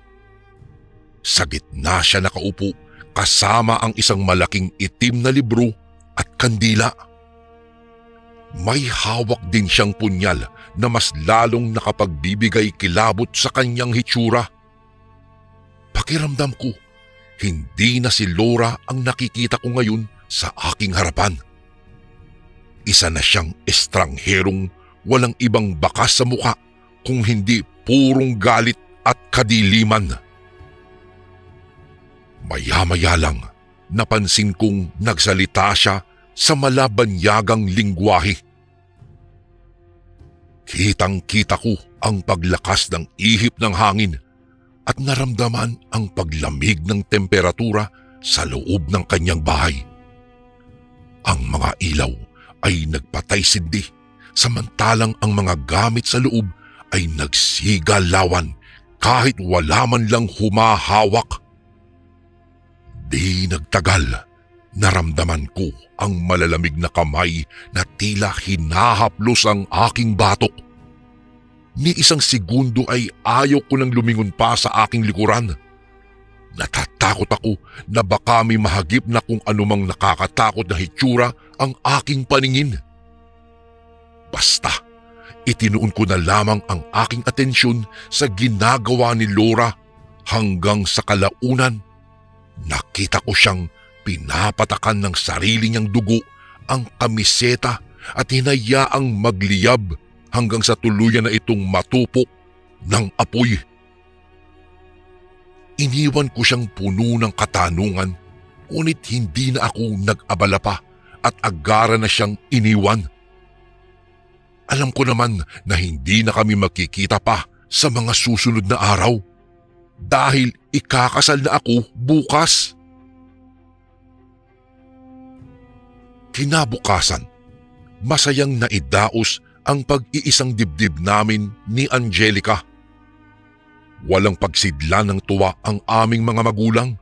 Sa gitna siya nakaupo kasama ang isang malaking itim na libro at kandila. May hawak din siyang punyal na mas lalong nakapagbibigay kilabot sa kanyang hitsura. Pakiramdam ko, hindi na si Laura ang nakikita ko ngayon sa aking harapan. Isa na siyang estrangherong walang ibang bakas sa mukha kung hindi purong galit at kadiliman. Maya-maya lang, napansin kong nagsalita siya sa malabanyagang lingwahe. Kitang-kita ko ang paglakas ng ihip ng hangin at naramdaman ang paglamig ng temperatura sa loob ng kanyang bahay. Ang mga ilaw ay nagpatay-sindi, samantalang ang mga gamit sa loob ay nagsigalawan kahit wala man lang humahawak. Di nagtagal, naramdaman ko ang malalamig na kamay na tila hinahaplos ang aking batok. Ni isang segundo ay ayaw ko nang lumingon pa sa aking likuran. Natatakot ako na baka may mahagip na kung anumang nakakatakot na hitsura ang aking paningin. Basta, itinuon ko na lamang ang aking atensyon sa ginagawa ni Laura hanggang sa kalaunan. Nakita ko siyang pinapatakan ng sarili niyang dugo ang kamiseta at hinayaang magliyab hanggang sa tuluyan na itong matupok ng apoy. Iniwan ko siyang puno ng katanungan, ngunit hindi na ako nag-abala pa at agara na siyang iniwan. Alam ko naman na hindi na kami magkikita pa sa mga susunod na araw dahil ikakasal na ako bukas. Kinabukasan, masayang naidaos ang pag-iisang dibdib namin ni Angelica. Walang pagsidlan ng tuwa ang aming mga magulang.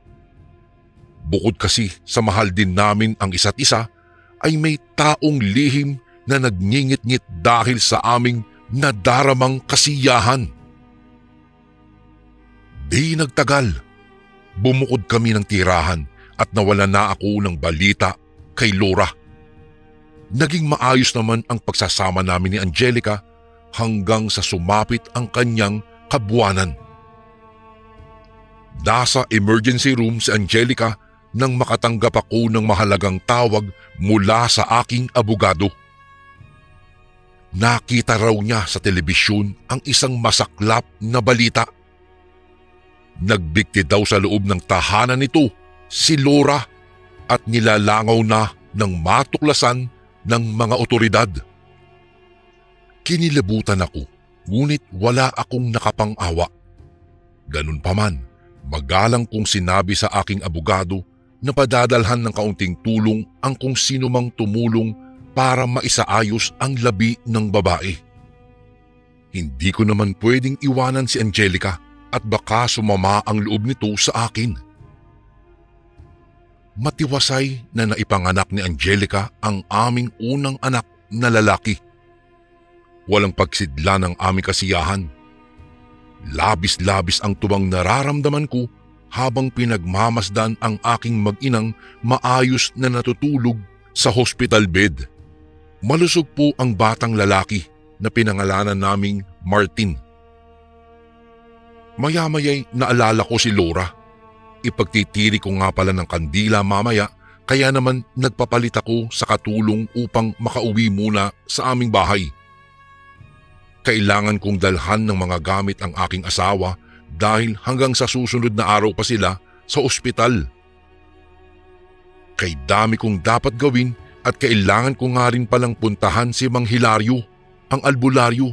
Bukod kasi sa mahal din namin ang isa't isa, ay may taong lihim na nagngingit-ngit dahil sa aming nadaramang kasiyahan. Di nagtagal, bumukod kami ng tirahan at nawala na ako ng balita kay Laura. Naging maayos naman ang pagsasama namin ni Angelica hanggang sa sumapit ang kanyang kabuwanan. Nasa emergency room si Angelica nang makatanggap ako ng mahalagang tawag mula sa aking abogado. Nakita raw niya sa telebisyon ang isang masaklap na balita. Nagbigti daw sa loob ng tahanan nito si Laura at nilalangaw na ng matuklasan ng mga otoridad. Kinilabutan ako, ngunit wala akong nakapang-awa. Ganun pa man, magalang kong sinabi sa aking abogado na padadalhan ng kaunting tulong ang kung sino mang tumulong para maisaayos ang labi ng babae. Hindi ko naman pwedeng iwanan si Angelica at baka sumama ang loob nito sa akin. Matiwasay na naipanganak ni Angelica ang aming unang anak na lalaki. Walang pagsidla ng aming kasiyahan. Labis-labis ang tuwang nararamdaman ko habang pinagmamasdan ang aking mag-inang maayos na natutulog sa hospital bed. Malusog po ang batang lalaki na pinangalanan naming Martin. Maya-maya'y naalala ko si Laura. Ipagtitiri ko nga pala ng kandila mamaya, kaya naman nagpapalit ako sa katulong upang makauwi muna sa aming bahay. Kailangan kong dalhan ng mga gamit ang aking asawa dahil hanggang sa susunod na araw pa sila sa ospital. Kay dami kong dapat gawin at kailangan ko nga rin palang puntahan si Mang Hilario. ang albularyo.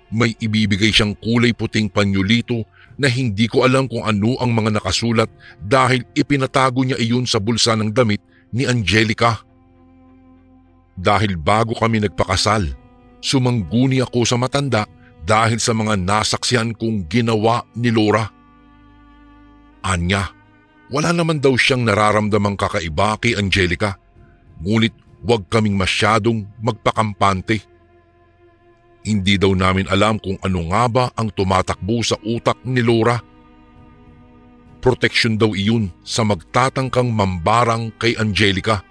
May ibibigay siyang kulay puting panyulito na hindi ko alam kung ano ang mga nakasulat dahil ipinatago niya iyon sa bulsa ng damit ni Angelica. Dahil bago kami nagpakasal, sumangguni ako sa matanda dahil sa mga nasaksihan kong ginawa ni Laura. Anya, wala naman daw siyang nararamdamang kakaiba kay Angelica, ngunit huwag kaming masyadong magpakampante. Hindi daw namin alam kung ano nga ba ang tumatakbo sa utak ni Laura. Proteksyon daw iyon sa magtatangkang mambarang kay Angelica.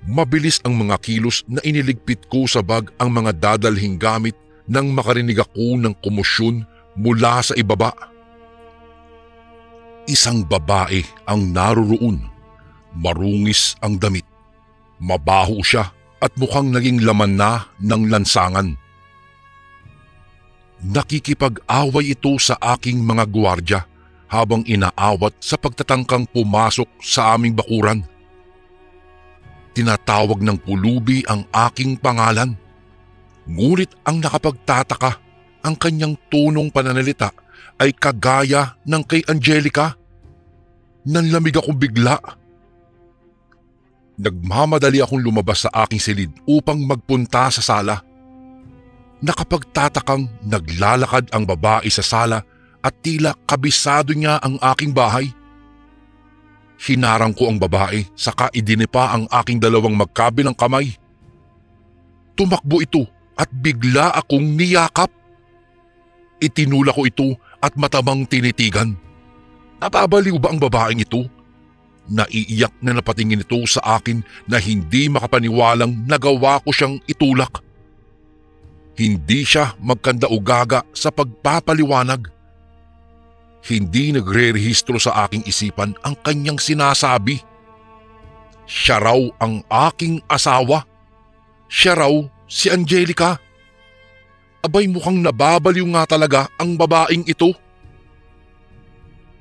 Mabilis ang mga kilos na iniligpit ko sa bag ang mga dadalhing gamit nang makarinig ako ng komosyon mula sa ibaba. Isang babae ang naroroon. Marungis ang damit. Mabaho siya at mukhang naging laman na ng lansangan. Nakikipag-away ito sa aking mga gwardiya habang inaawat sa pagtatangkang pumasok sa aming bakuran. Tinatawag ng pulubi ang aking pangalan. Ngunit ang nakapagtataka, ang kanyang tonong pananalita ay kagaya ng kay Angelica. Nanlamig akong bigla. Nagmamadali akong lumabas sa aking silid upang magpunta sa sala. Nakapagtatakang naglalakad ang babae sa sala at tila kabisado niya ang aking bahay. Hinarang ko ang babae saka idinipa ang aking dalawang magkabilang kamay. Tumakbo ito at bigla akong niyakap. Itinula ko ito at matabang tinitigan. Napabaliw ba ang babaeng ito? Naiiyak na napatingin ito sa akin na hindi makapaniwalang nagawa ko siyang itulak. Hindi siya magkandaugaga sa pagpapaliwanag. Hindi nagre-rehistro sa aking isipan ang kanyang sinasabi. Siya raw ang aking asawa. Siya raw si Angelica. Abay, mukhang nababaliw nga talaga ang babaeng ito.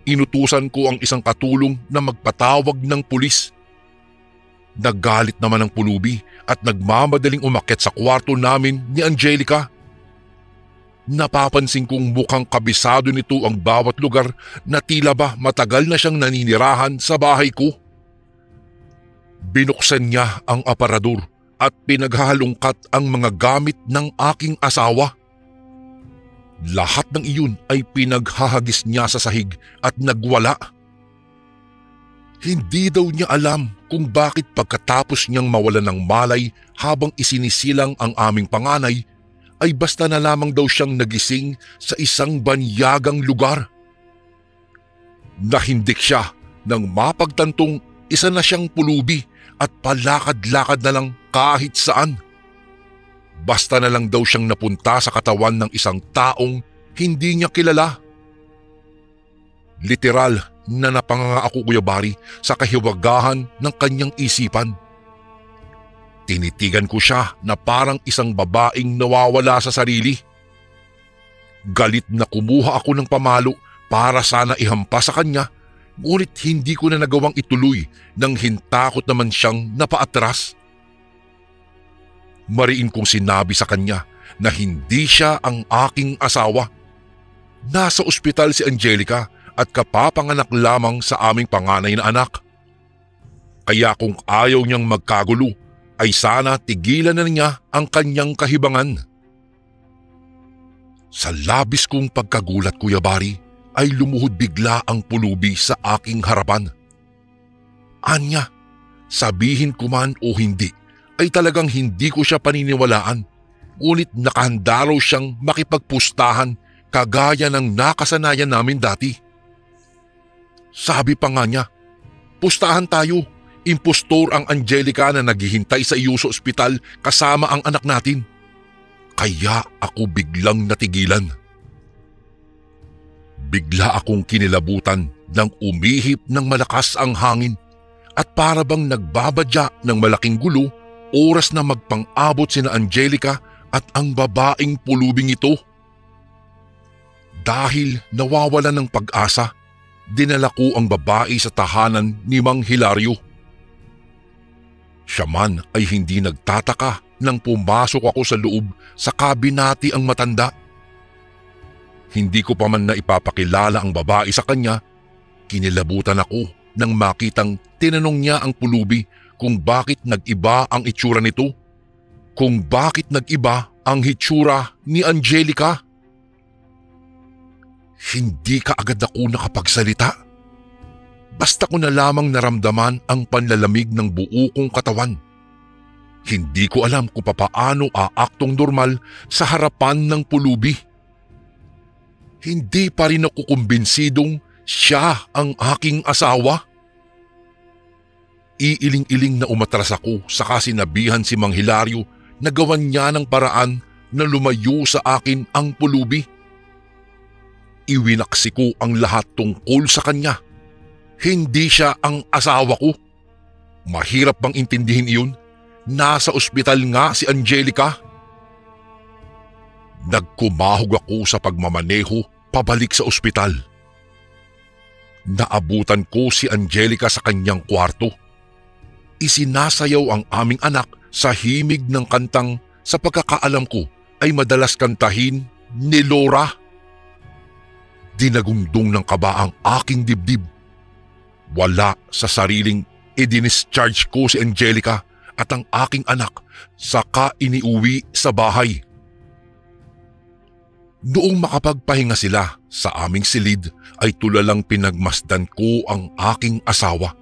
Inutusan ko ang isang katulong na magpatawag ng pulis. Nagalit naman ang pulubi at nagmamadaling umakyat sa kwarto namin ni Angelica. Napapansin kong mukhang kabisado nito ang bawat lugar na tila ba matagal na siyang naninirahan sa bahay ko. Binuksan niya ang aparador at pinaghahalungkat ang mga gamit ng aking asawa. Lahat ng iyon ay pinaghahagis niya sa sahig at nagwala. Hindi daw niya alam kung bakit pagkatapos niyang mawalan ng malay habang isinisilang ang aming panganay, ay basta na lamang daw siyang nagising sa isang banyagang lugar. Nahindik siya nang mapagtantong isa na siyang pulubi at palakad-lakad na lang kahit saan. Basta na lang daw siyang napunta sa katawan ng isang taong hindi niya kilala. Literal na napanganga ako, Kuya Bari, sa kahiwagahan ng kanyang isipan. Tinitigan ko siya na parang isang babaeng nawawala sa sarili. Galit na kumuha ako ng pamalo para sana ihampas sa kanya, ngunit hindi ko na nagawang ituloy nang hintakot naman siyang napaatras. Mariin kong sinabi sa kanya na hindi siya ang aking asawa. Nasa ospital si Angelica at kapapanganak lamang sa aming panganay na anak. Kaya kung ayaw niyang magkagulo, ay sana tigilan na niya ang kanyang kahibangan. Sa labis kong pagkagulat, Kuya Bari, ay lumuhod bigla ang pulubi sa aking harapan. Anya, sabihin ko man o hindi, ay talagang hindi ko siya paniniwalaan, ngunit nakahanda raw siyang makipagpustahan kagaya ng nakasanayan namin dati. Sabi pa nga niya, pustahan tayo. Impostor ang Angelica na naghihintay sa iyo sa ospital kasama ang anak natin. Kaya ako biglang natigilan. Bigla akong kinilabutan nang umihip ng malakas ang hangin at para bang nagbabadya ng malaking gulo, oras na magpang-abot sina Angelica at ang babaeng pulubing ito. Dahil nawawalan ng pag-asa, dinala ko ang babae sa tahanan ni Mang Hilario. Siya man ay hindi nagtataka nang pumasok ako sa loob sa kabinati ang matanda. Hindi ko pa man na ipapakilala ang babae sa kanya, kinilabutan ako nang makitang tinanong niya ang pulubi kung bakit nag-iba ang itsura nito, kung bakit nag-iba ang hitsura ni Angelica. Hindi ka agad ako nakapagsalita. Basta ko na lamang naramdaman ang panlalamig ng buo kong katawan. Hindi ko alam kung papaano aaktong normal sa harapan ng pulubi. Hindi pa rin ako kumbinsidong siya ang aking asawa. Iiling-iling na umatras ako saka sinabihan si Mang Hilario na gawan niya ng paraan na lumayo sa akin ang pulubi. Iwinaksi ko ang lahat tungkol sa kanya. Hindi siya ang asawa ko. Mahirap bang intindihin iyon? Nasa ospital nga si Angelica. Nagkumahog ako sa pagmamaneho pabalik sa ospital. Naabutan ko si Angelica sa kanyang kwarto. Isinasayaw ang aming anak sa himig ng kantang sa pagkakaalam ko ay madalas kantahin ni Laura. Dinagundong ng kaba ang aking dibdib. Wala sa sariling idinischarge ko si Angelica at ang aking anak saka iniuwi sa bahay. Noong makapagpahinga sila sa aming silid ay tulalang pinagmasdan ko ang aking asawa.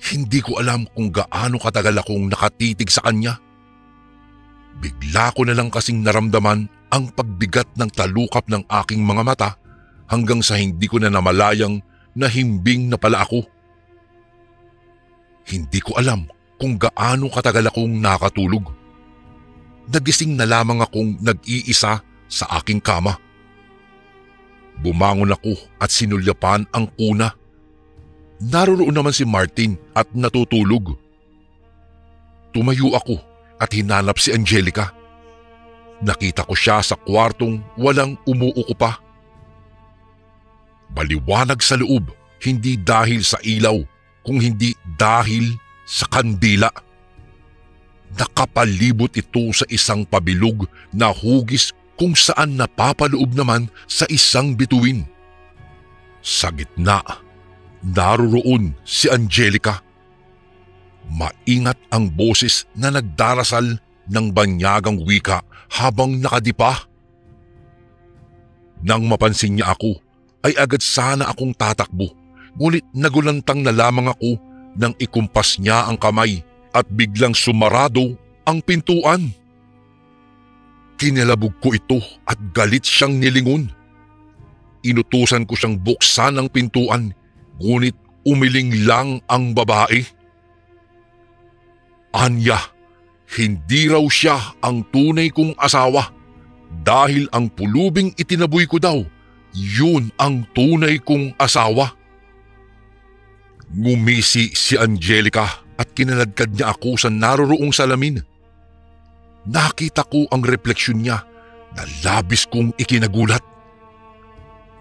Hindi ko alam kung gaano katagal akong nakatitig sa kanya. Bigla ko na lang kasing naramdaman ang pagbigat ng talukap ng aking mga mata hanggang sa hindi ko na namalayang nahimbing na pala ako. Hindi ko alam kung gaano katagal akong nakatulog. Nagising na lamang akong nag-iisa sa aking kama. Bumangon ako at sinulyapan ang kuna. Naroroon naman si Martin at natutulog. Tumayo ako at hinanap si Angelica. Nakita ko siya sa kwartong walang umuuko pa. Maliwanag sa loob, hindi dahil sa ilaw, kung hindi dahil sa kandila. Nakapalibot ito sa isang pabilog na hugis kung saan napapaloob naman sa isang bituin. Sa gitna, naroroon si Angelica. Maingat ang boses na nagdarasal ng banyagang wika habang nakadipa. Nang mapansin niya ako, ay agad sana akong tatakbo, ngunit nagulantang na lamang ako nang ikumpas niya ang kamay at biglang sumarado ang pintuan. Kinilabog ko ito at galit siyang nilingon. Inutusan ko siyang buksan ang pintuan, ngunit umiling lang ang babae. Anya, hindi raw siya ang tunay kong asawa dahil ang pulubing itinaboy ko daw, yun ang tunay kong asawa. Ngumisi si Angelica at kinaladkad niya ako sa naroroong salamin. Nakita ko ang refleksyon niya na labis kong ikinagulat.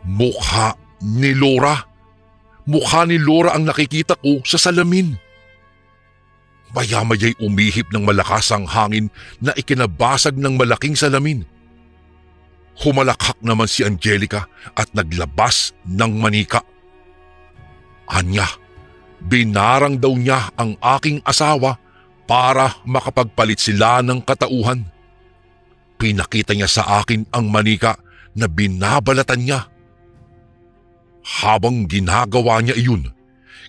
Mukha ni Laura. Mukha ni Laura ang nakikita ko sa salamin. Maya-maya'y umihip ng malakas ang hangin na ikinabasag ng malaking salamin. Humalakhak naman si Angelica at naglabas ng manika. Anya, binarang daw niya ang aking asawa para makapagpalit sila ng katauhan. Pinakita niya sa akin ang manika na binabalatan niya. Habang ginagawa niya iyon,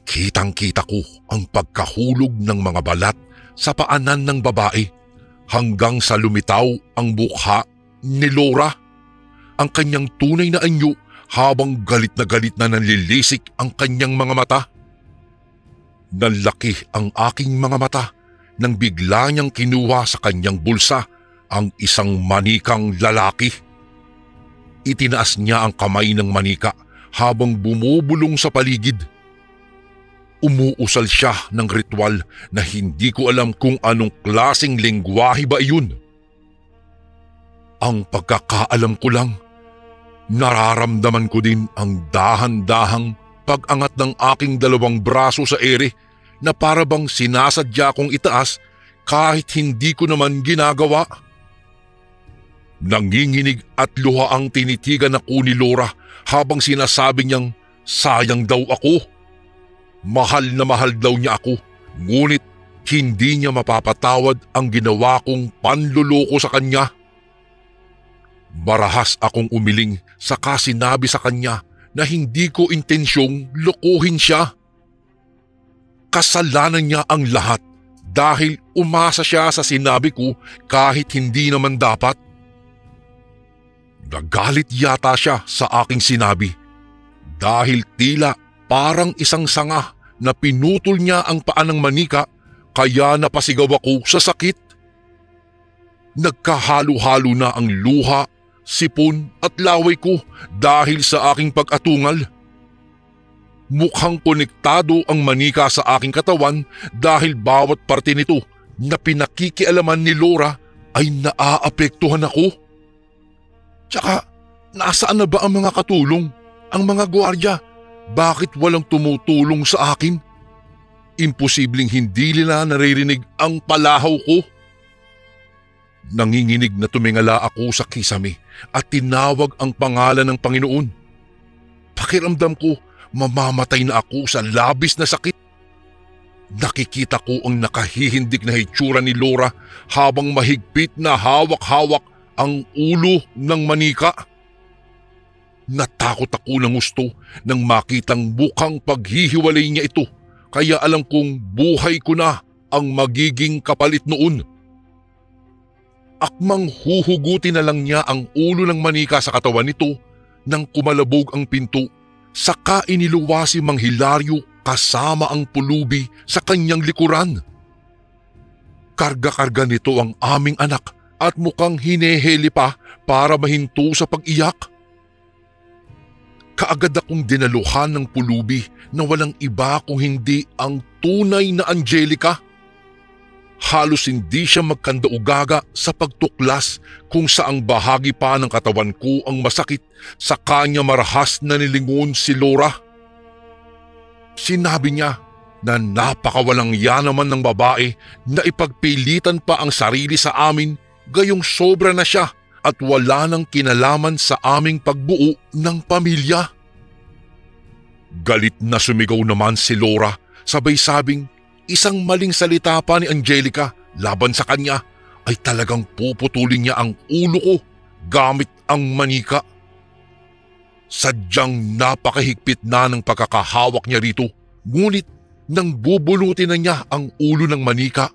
kitang-kita ko ang pagkahulog ng mga balat sa paanan ng babae hanggang sa lumitaw ang mukha ni Laura. Ang kanyang tunay na anyo habang galit na nanlilisik ang kanyang mga mata. Nanlaki ang aking mga mata nang bigla niyang kinuha sa kanyang bulsa ang isang manikang lalaki. Itinaas niya ang kamay ng manika habang bumubulong sa paligid. Umuusal siya ng ritual na hindi ko alam kung anong klaseng lengguwahe ba iyon. Ang pagkakaalam ko lang, nararamdaman ko din ang dahan-dahang pag-angat ng aking dalawang braso sa ere na para bang sinasadya kong itaas kahit hindi ko naman ginagawa. Nanginginig at luha ang tinitigan ako ni Laura habang sinasabi niyang sayang daw ako. Mahal na mahal daw niya ako, ngunit hindi niya mapapatawad ang ginawa kong panluloko sa kanya. Marahas akong umiling saka sinabi sa kanya na hindi ko intensyong lokohin siya. Kasalanan niya ang lahat dahil umasa siya sa sinabi ko kahit hindi naman dapat. Nagalit yata siya sa aking sinabi dahil tila parang isang sanga na pinutol niya ang paa ng manika kaya napasigaw ako sa sakit. Nagkahalo-halo na ang luha, sipon at laway ko dahil sa aking pag-atungal. Mukhang konektado ang manika sa aking katawan dahil bawat parte nito na pinakikialaman ni Laura ay naaapektuhan ako. Tsaka, nasaan na ba ang mga katulong, ang mga gwardiya? Bakit walang tumutulong sa akin? Imposibleng hindi nila naririnig ang palahaw ko. Nanginginig na tumingala ako sa kisame at tinawag ang pangalan ng Panginoon. Pakiramdam ko, mamamatay na ako sa labis na sakit. Nakikita ko ang nakahihindik na hitsura ni Laura habang mahigpit na hawak-hawak ang ulo ng manika. Natakot ako ng gusto nang makitang mukhang paghihiwalay niya ito, kaya alam kong buhay ko na ang magiging kapalit noon. Akmang huhugutin na lang niya ang ulo ng manika sa katawan nito nang kumalabog ang pinto, saka iniluwa si Mang Hilario kasama ang pulubi sa kanyang likuran. Karga-karga nito ang aming anak at mukhang hineheli pa para mahinto sa pag-iyak. Kaagad akong dinaluhan ng pulubi na walang iba kung hindi ang tunay na Angelica. Halos hindi siya magkandaugaga sa pagtuklas kung saang bahagi pa ng katawan ko ang masakit sa kanya marahas na nilingon si Laura. Sinabi niya na napakawalang yan naman ng babae na ipagpilitan pa ang sarili sa amin gayong sobra na siya at wala nang kinalaman sa aming pagbuo ng pamilya. Galit na sumigaw naman si Laura, sabay sabing isang maling salita pa ni Angelica laban sa kanya ay talagang puputulin niya ang ulo ko gamit ang manika. Sadyang napakahigpit na ng pagkakahawak niya rito, ngunit nang bubulutin na niya ang ulo ng manika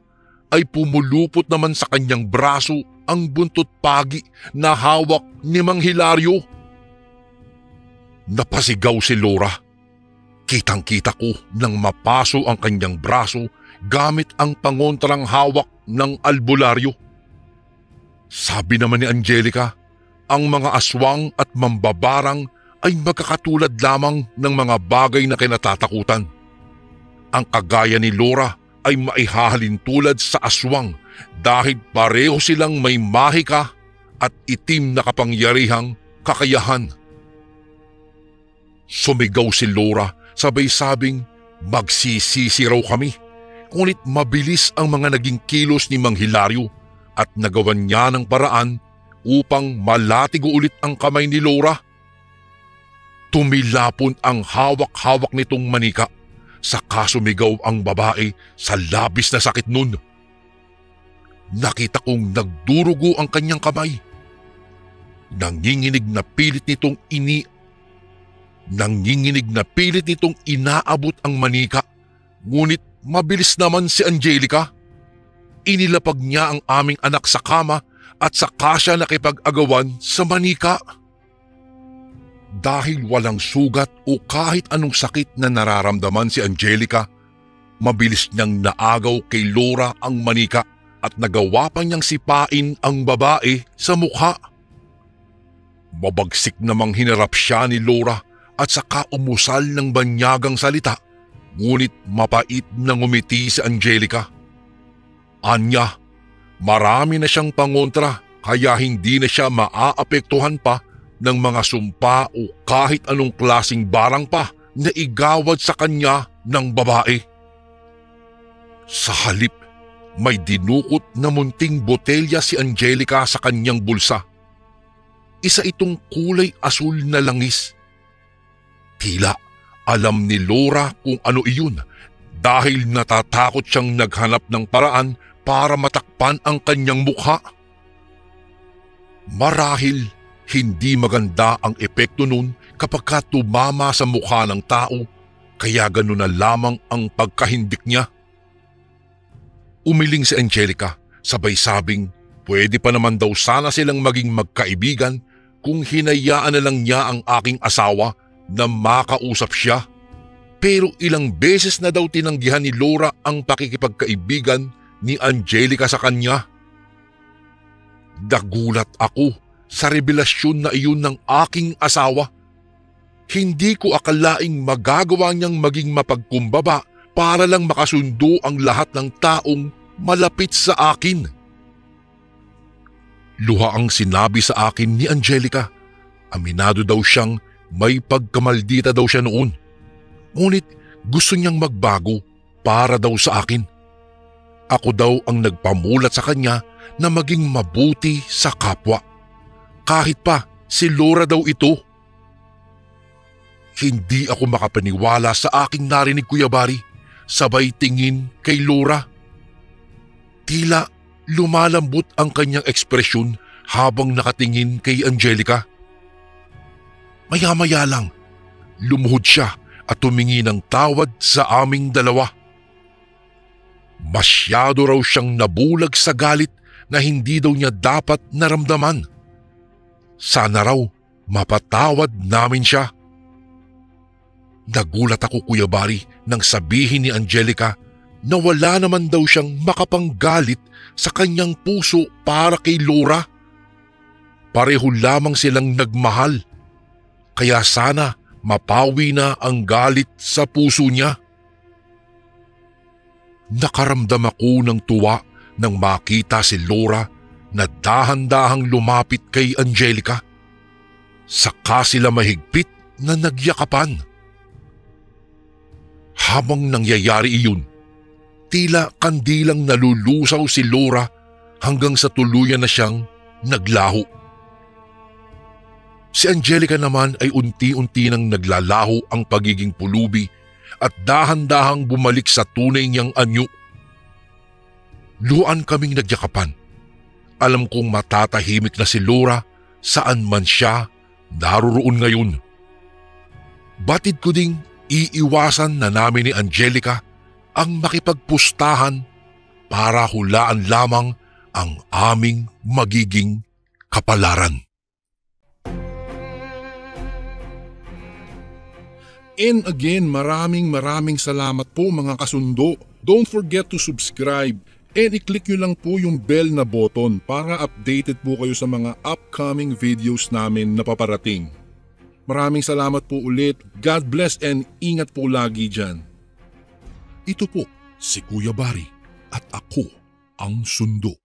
ay pumulupot naman sa kanyang braso ang buntot pagi na hawak ni Mang Hilario. Napasigaw si Laura. Kitang-kita ko nang mapaso ang kanyang braso gamit ang pangontrang hawak ng albularyo. Sabi naman ni Angelica, ang mga aswang at mambabarang ay magkakatulad lamang ng mga bagay na kinatatakutan. Ang kagaya ni Laura ay maihahalin tulad sa aswang dahil pareho silang may mahika at itim na kapangyarihang kakayahan. Sumigaw si Laura, sabay sabing magsisisi raw kami, ngunit mabilis ang mga naging kilos ni Mang Hilario at nagawan niya ng paraan upang malatigo ulit ang kamay ni Laura. Tumilapon ang hawak-hawak nitong manika, saka sumigaw ang babae sa labis na sakit nun. Nakita kong nagdurugo ang kanyang kamay. Nanginginig na pilit nitong inaabot ang manika, ngunit mabilis naman si Angelica. Inilapag niya ang aming anak sa kama at saka siya nakipag-agawan sa manika. Dahil walang sugat o kahit anong sakit na nararamdaman si Angelica, mabilis niyang naagaw kay Laura ang manika at nagawa pa niyang sipain ang babae sa mukha. Mabagsik namang hinarap siya ni Laura at saka umusal ng banyagang salita, ngunit mapait na ngumiti si Angelica. Anya, marami na siyang pangontra kaya hindi na siya maaapektuhan pa ng mga sumpa o kahit anong klasing barang pa na igawad sa kanya ng babae. Sa halip, may dinukot na munting botelya si Angelica sa kanyang bulsa. Isa itong kulay asul na langis. Tila alam ni Laura kung ano iyon dahil natatakot siyang naghanap ng paraan para matakpan ang kanyang mukha. Marahil hindi maganda ang epekto nun kapag tumama sa mukha ng tao, kaya gano'n na lamang ang pagkahindik niya. Umiling si Angelica, sabay sabing pwede pa naman daw sana silang maging magkaibigan kung hinayaan na lang niya ang aking asawa na makausap siya. Pero ilang beses na daw tinanggihan ni Laura ang pakikipagkaibigan ni Angelica sa kanya. Nagulat ako sa revelasyon na iyon ng aking asawa. Hindi ko akalaing magagawa niyang maging mapagkumbaba para lang makasundo ang lahat ng taong malapit sa akin. Luha ang sinabi sa akin ni Angelica. Aminado daw siyang may pagkamaldita daw siya noon. Ngunit gusto niyang magbago para daw sa akin. Ako daw ang nagpamulat sa kanya na maging mabuti sa kapwa. Kahit pa si Laura daw ito. Hindi ako makapaniwala sa aking narinig, Kuya Bari. Sabay tingin kay Laura. Tila lumalambot ang kanyang ekspresyon habang nakatingin kay Angelica. Maya-maya lang, lumuhod siya at tumingi ng tawad sa aming dalawa. Masyado raw siyang nabulag sa galit na hindi daw niya dapat naramdaman. Sana raw mapatawad namin siya. Nagulat ako, Kuya Bari, nang sabihin ni Angelica na wala naman daw siyang makapanggalit sa kanyang puso para kay Laura. Pareho lamang silang nagmahal. Kaya sana mapawi na ang galit sa puso niya. Nakaramdam ako ng tuwa nang makita si Laura na dahan-dahang lumapit kay Angelica. Saka sila mahigpit na nagyakapan. Habang nangyayari iyon, tila kandilang nalulusaw si Laura hanggang sa tuluyan na siyang naglaho. Si Angelica naman ay unti-unti nang naglalaho ang pagiging pulubi at dahan-dahang bumalik sa tunay niyang anyo. Luan kaming nagyakapan. Alam kong matatahimik na si Laura saan man siya naroroon ngayon. Batid ko ding iiwasan na namin ni Angelica ang makipagpustahan para hulaan lamang ang aming magiging kapalaran. And again, maraming salamat po mga kasundo. Don't forget to subscribe and i-click nyo lang po yung bell na button para updated po kayo sa mga upcoming videos namin na paparating. Maraming salamat po ulit. God bless and ingat po lagi dyan. Ito po si Kuya Bari at ako ang Sundo.